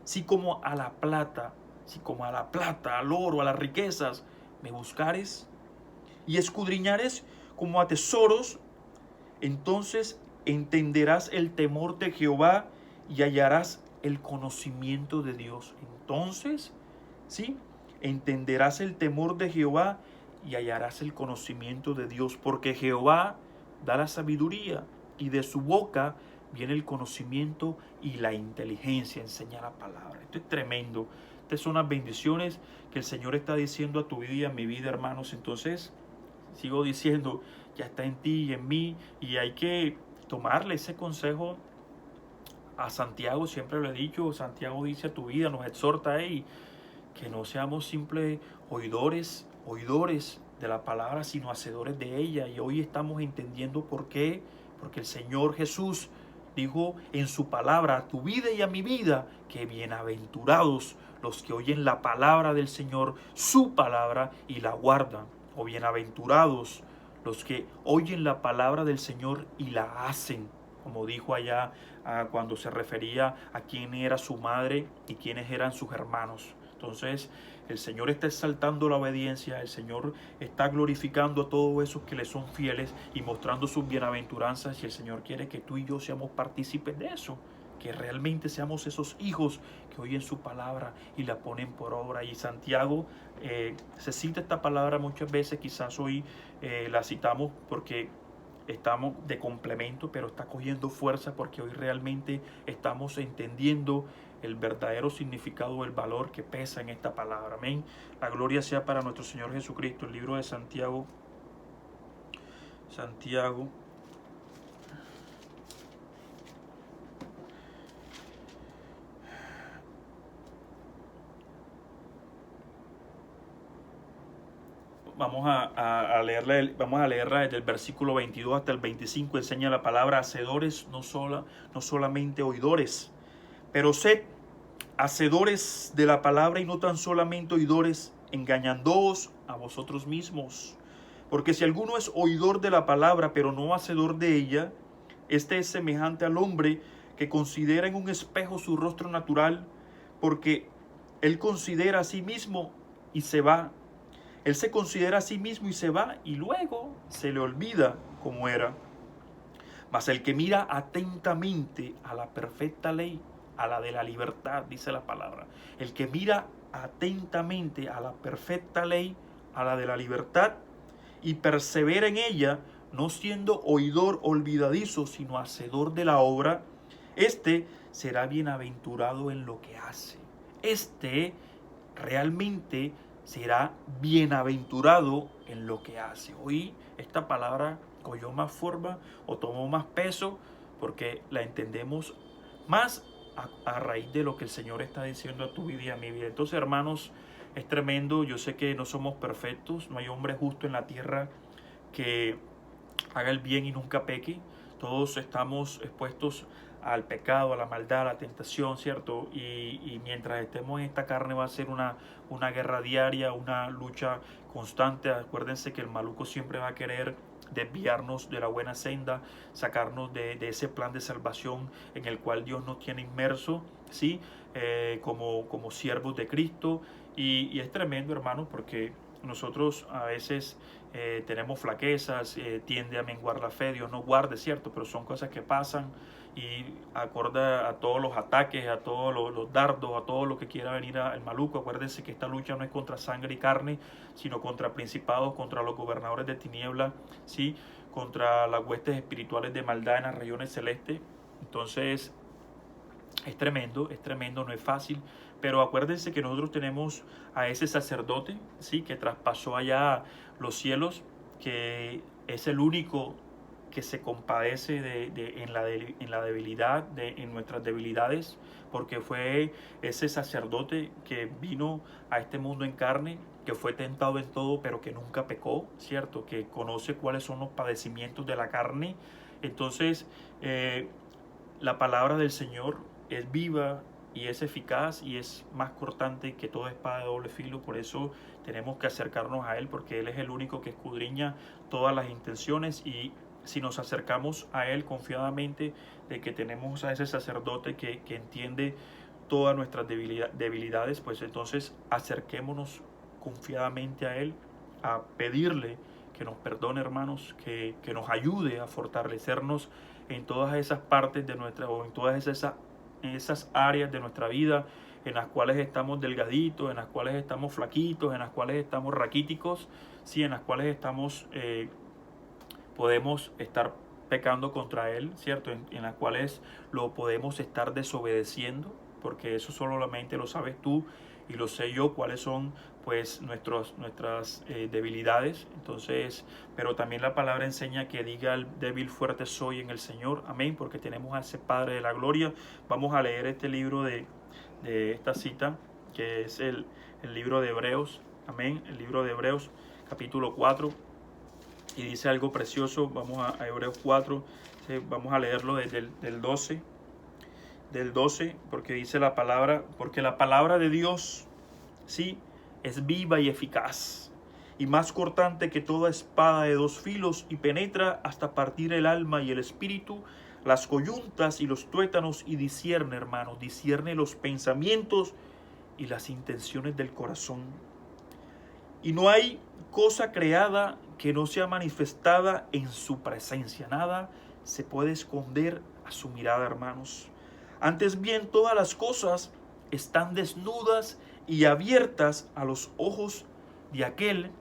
si como a la plata, al oro, a las riquezas, me buscares y escudriñares como a tesoros, entonces entenderás el temor de Jehová y hallarás el conocimiento de Dios. Entonces, ¿sí?, entenderás el temor de Jehová y hallarás el conocimiento de Dios, porque Jehová da la sabiduría y de su boca viene el conocimiento y la inteligencia, enseña la palabra. Esto es tremendo. Estas son las bendiciones que el Señor está diciendo a tu vida y a mi vida, hermanos. Entonces, sigo diciendo, ya está en ti y en mí, y hay que tomarle ese consejo a Santiago. Siempre lo he dicho, Santiago dice a tu vida, nos exhorta ahí, que no seamos simples oidores de la palabra, sino hacedores de ella. Y hoy estamos entendiendo por qué, porque el Señor Jesús dijo en su palabra a tu vida y a mi vida, que bienaventurados los que oyen la palabra del Señor, su palabra, y la guardan. O bienaventurados los que oyen la palabra del Señor y la hacen, como dijo allá cuando se refería a quién era su madre y quiénes eran sus hermanos. Entonces el Señor está exaltando la obediencia, el Señor está glorificando a todos esos que le son fieles y mostrando sus bienaventuranzas, y el Señor quiere que tú y yo seamos partícipes de eso, que realmente seamos esos hijos que oyen su palabra y la ponen por obra. Y Santiago se cita esta palabra muchas veces, quizás hoy la citamos porque estamos de complemento, pero está cogiendo fuerza porque hoy realmente estamos entendiendo el verdadero significado, el valor que pesa en esta palabra. Amén. La gloria sea para nuestro Señor Jesucristo. El libro de Santiago. Vamos a leerla desde el versículo 22 hasta el 25. Enseña la palabra, hacedores, no solamente oidores, pero sed hacedores de la palabra y no tan solamente oidores, engañándoos a vosotros mismos. Porque si alguno es oidor de la palabra, pero no hacedor de ella, este es semejante al hombre que considera en un espejo su rostro natural, porque él considera a sí mismo y se va. Él se considera a sí mismo y se va, y luego se le olvida cómo era. Mas el que mira atentamente a la perfecta ley, a la de la libertad, dice la palabra. El que mira atentamente a la perfecta ley, a la de la libertad, y persevera en ella, no siendo oidor olvidadizo, sino hacedor de la obra, este será bienaventurado en lo que hace. Este realmente será bienaventurado en lo que hace. Hoy esta palabra cogió más forma o tomó más peso porque la entendemos más a raíz de lo que el Señor está diciendo a tu vida y a mi vida. Entonces, hermanos, es tremendo. Yo sé que no somos perfectos, no hay hombre justo en la tierra que haga el bien y nunca peque. Todos estamos expuestos al pecado, a la maldad, a la tentación, ¿cierto? Y mientras estemos en esta carne va a ser una guerra diaria, una lucha constante. Acuérdense que el maluco siempre va a querer desviarnos de la buena senda, sacarnos de ese plan de salvación en el cual Dios nos tiene inmerso, ¿sí? Como siervos de Cristo. Y es tremendo, hermanos, porque nosotros a veces tenemos flaquezas, tiende a menguar la fe, Dios nos guarde, ¿cierto? Pero son cosas que pasan y acorda a todos los ataques, a todos los dardos, a todo lo que quiera venir al maluco. Acuérdense que esta lucha no es contra sangre y carne, sino contra principados, contra los gobernadores de tiniebla, ¿sí? Contra las huestes espirituales de maldad en las regiones celestes. Entonces, es tremendo, no es fácil, pero acuérdense que nosotros tenemos a ese sacerdote, ¿sí? Que traspasó allá los cielos, que es el único que se compadece en la debilidad, en nuestras debilidades, porque fue ese sacerdote que vino a este mundo en carne, que fue tentado en todo, pero que nunca pecó, ¿cierto? Que conoce cuáles son los padecimientos de la carne. Entonces, la palabra del Señor es viva y es eficaz y es más cortante que toda espada de doble filo. Por eso tenemos que acercarnos a Él, porque Él es el único que escudriña todas las intenciones. Y si nos acercamos a Él confiadamente de que tenemos a ese sacerdote que entiende todas nuestras debilidades, pues entonces acerquémonos confiadamente a Él, a pedirle que nos perdone, hermanos, que nos ayude a fortalecernos en todas esas partes de nuestra, o en todas esas áreas de nuestra vida en las cuales estamos delgaditos, en las cuales estamos flaquitos, en las cuales estamos raquíticos, sí, en las cuales estamos, podemos estar pecando contra Él, ¿cierto? En las cuales lo podemos estar desobedeciendo, porque eso solamente lo sabes tú y lo sé yo, cuáles son pues nuestras debilidades. Entonces, pero también la palabra enseña que diga el débil fuerte soy en el Señor, amén, porque tenemos a ese Padre de la gloria. Vamos a leer este libro de esta cita, que es el libro de Hebreos, amén, el libro de Hebreos capítulo 4, y dice algo precioso. Vamos a Hebreos 4, vamos a leerlo desde el 12, porque dice la palabra, porque la palabra de Dios, sí, es viva y eficaz, y más cortante que toda espada de dos filos, y penetra hasta partir el alma y el espíritu, las coyuntas y los tuétanos, y discierne, hermanos, discierne los pensamientos y las intenciones del corazón. Y no hay cosa creada que no sea manifestada en su presencia. Nada se puede esconder a su mirada, hermanos. Antes bien, todas las cosas están desnudas y abiertas a los ojos de aquel,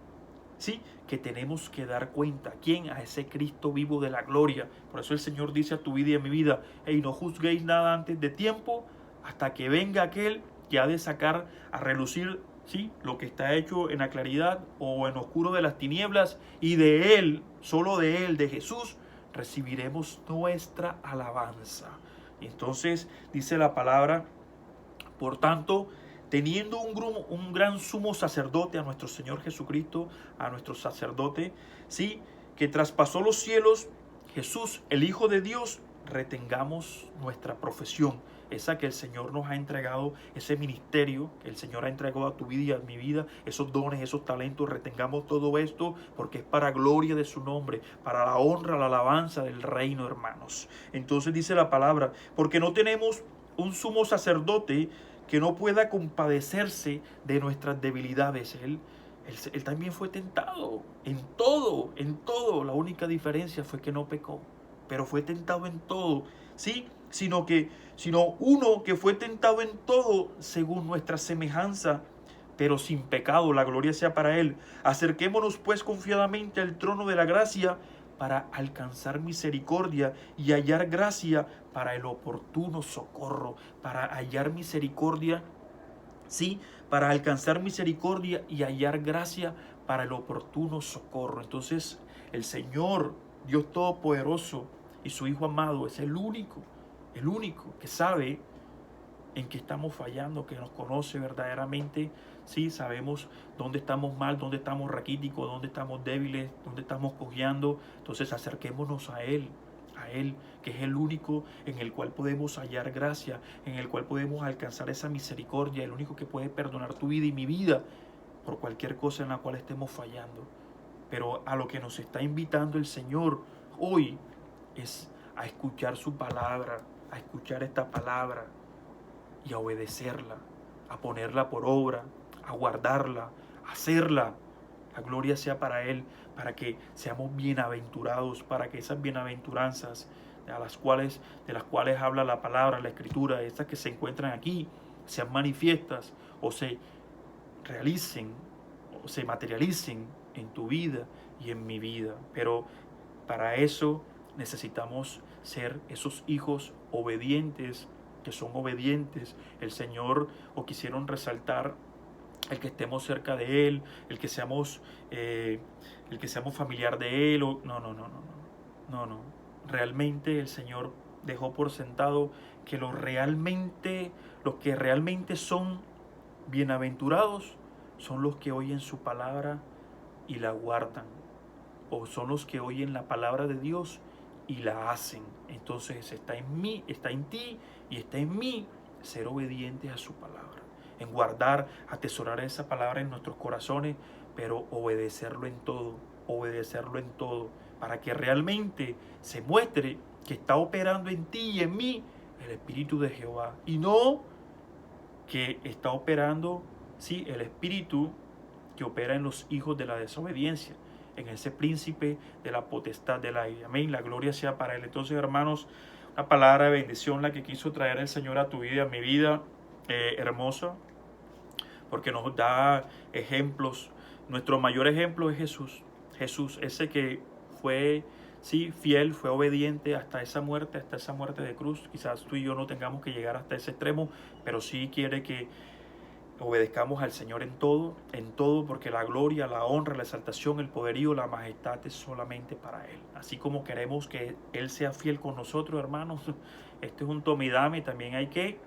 ¿sí?, que tenemos que dar cuenta. ¿Quién? A ese Cristo vivo de la gloria. Por eso el Señor dice a tu vida y a mi vida: hey, no juzguéis nada antes de tiempo, hasta que venga aquel que ha de sacar a relucir, ¿sí?, lo que está hecho en la claridad o en oscuro de las tinieblas, y de Él, solo de Él, de Jesús, recibiremos nuestra alabanza. Y entonces dice la palabra: por tanto, teniendo un gran sumo sacerdote, a nuestro Señor Jesucristo, a nuestro sacerdote, ¿sí?, que traspasó los cielos, Jesús, el Hijo de Dios, retengamos nuestra profesión, esa que el Señor nos ha entregado, ese ministerio que el Señor ha entregado a tu vida y a mi vida, esos dones, esos talentos. Retengamos todo esto porque es para gloria de su nombre, para la honra, la alabanza del reino, hermanos. Entonces dice la palabra: porque no tenemos un sumo sacerdote que no pueda compadecerse de nuestras debilidades. Él también fue tentado en todo, en todo. La única diferencia fue que no pecó, pero fue tentado en todo, ¿sí? Sino uno que fue tentado en todo según nuestra semejanza, pero sin pecado. La gloria sea para Él. Acerquémonos pues confiadamente al trono de la gracia para alcanzar misericordia y hallar gracia para el oportuno socorro. Para hallar misericordia, sí, para alcanzar misericordia y hallar gracia para el oportuno socorro. Entonces, el Señor, Dios Todopoderoso y su Hijo amado es el único que sabe en qué estamos fallando, que nos conoce verdaderamente. Sí, sabemos dónde estamos mal, dónde estamos raquíticos, dónde estamos débiles, dónde estamos cojeando. Entonces acerquémonos a Él, que es el único en el cual podemos hallar gracia, en el cual podemos alcanzar esa misericordia, el único que puede perdonar tu vida y mi vida por cualquier cosa en la cual estemos fallando. Pero a lo que nos está invitando el Señor hoy es a escuchar su palabra, a escuchar esta palabra y a obedecerla, a ponerla por obra, a guardarla, a hacerla. La gloria sea para Él, para que seamos bienaventurados, para que esas bienaventuranzas de las cuales habla la palabra, la escritura, estas que se encuentran aquí, sean manifiestas o se realicen o se materialicen en tu vida y en mi vida. Pero para eso necesitamos ser esos hijos obedientes, que son obedientes. El Señor, o quisieron resaltar, el que estemos cerca de Él, el que seamos familiar de Él. No. Realmente el Señor dejó por sentado que los que realmente son bienaventurados son los que oyen su palabra y la guardan, o son los que oyen la palabra de Dios y la hacen. Entonces está en mí, está en ti y está en mí ser obedientes a su palabra, en guardar, atesorar esa palabra en nuestros corazones, pero obedecerlo en todo, para que realmente se muestre que está operando en ti y en mí el Espíritu de Jehová, y no que está operando, sí, el Espíritu que opera en los hijos de la desobediencia, en ese príncipe de la potestad del aire. Amén, la gloria sea para Él. Entonces, hermanos, una palabra de bendición la que quiso traer el Señor a tu vida, a mi vida, hermosa, porque nos da ejemplos. Nuestro mayor ejemplo es Jesús. Jesús, ese que fue, sí, fiel, fue obediente hasta esa muerte de cruz. Quizás tú y yo no tengamos que llegar hasta ese extremo, pero sí quiere que obedezcamos al Señor en todo, porque la gloria, la honra, la exaltación, el poderío, la majestad es solamente para Él. Así como queremos que Él sea fiel con nosotros, hermanos, este es un toma y dame. También hay que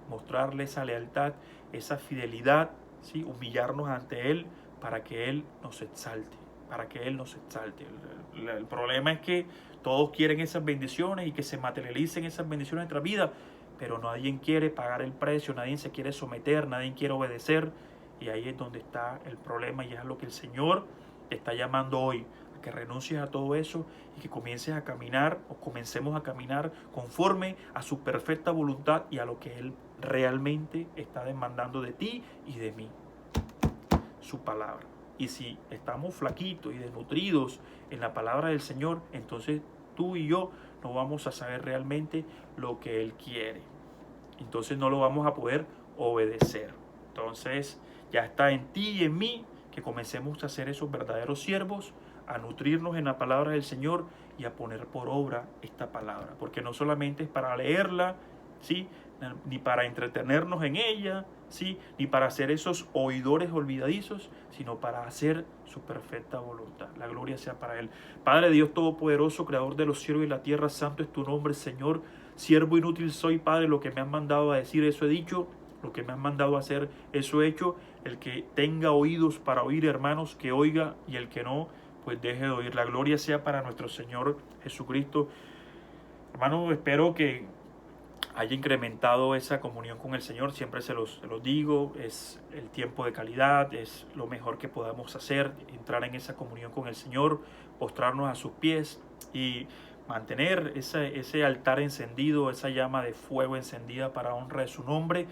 mostrarle esa lealtad, esa fidelidad, ¿sí? Humillarnos ante Él para que Él nos exalte, El problema es que todos quieren esas bendiciones y que se materialicen esas bendiciones en nuestra vida, pero nadie quiere pagar el precio, nadie se quiere someter, nadie quiere obedecer, y ahí es donde está el problema, y es a lo que el Señor te está llamando hoy, a que renuncies a todo eso y que comencemos a caminar conforme a su perfecta voluntad y a lo que Él realmente está demandando de ti y de mí, su palabra. Y si estamos flaquitos y desnutridos en la palabra del Señor, entonces tú y yo no vamos a saber realmente lo que Él quiere. Entonces no lo vamos a poder obedecer. Entonces ya está en ti y en mí que comencemos a ser esos verdaderos siervos, a nutrirnos en la palabra del Señor y a poner por obra esta palabra. Porque no solamente es para leerla, ¿sí?, ni para entretenernos en ella, ¿sí?, ni para ser esos oidores olvidadizos, sino para hacer su perfecta voluntad. La gloria sea para Él. Padre Dios Todopoderoso, Creador de los cielos y la tierra, santo es tu nombre, Señor. Siervo inútil soy, Padre, lo que me han mandado a decir, eso he dicho. Lo que me han mandado a hacer, eso he hecho. El que tenga oídos para oír, hermanos, que oiga, y el que no, pues deje de oír. La gloria sea para nuestro Señor Jesucristo. Hermanos, espero que haya incrementado esa comunión con el Señor. Siempre se los digo, es el tiempo de calidad, es lo mejor que podamos hacer, entrar en esa comunión con el Señor, postrarnos a sus pies y mantener ese altar encendido, esa llama de fuego encendida para honra de su nombre.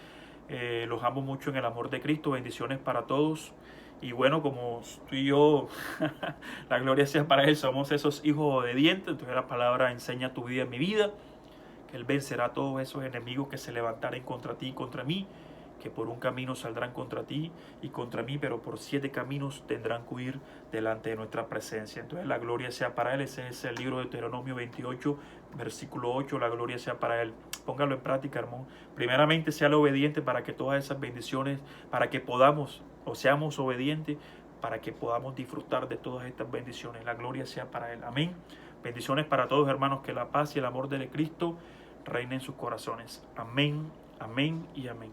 Los amo mucho en el amor de Cristo. Bendiciones para todos. Y bueno, como tú y yo, la gloria sea para Él, somos esos hijos obedientes. Entonces la palabra enseña tu vida en mi vida. Él vencerá a todos esos enemigos que se levantaren contra ti y contra mí, que por un camino saldrán contra ti y contra mí, pero por 7 caminos tendrán que huir delante de nuestra presencia. Entonces la gloria sea para Él. Ese es el libro de Deuteronomio 28, versículo 8, la gloria sea para Él. Póngalo en práctica, hermano. Primeramente, sea obediente para que todas esas bendiciones, para que podamos o seamos obedientes, para que podamos disfrutar de todas estas bendiciones. La gloria sea para Él. Amén. Bendiciones para todos, hermanos, que la paz y el amor de Cristo reine en sus corazones. Amén, amén y amén.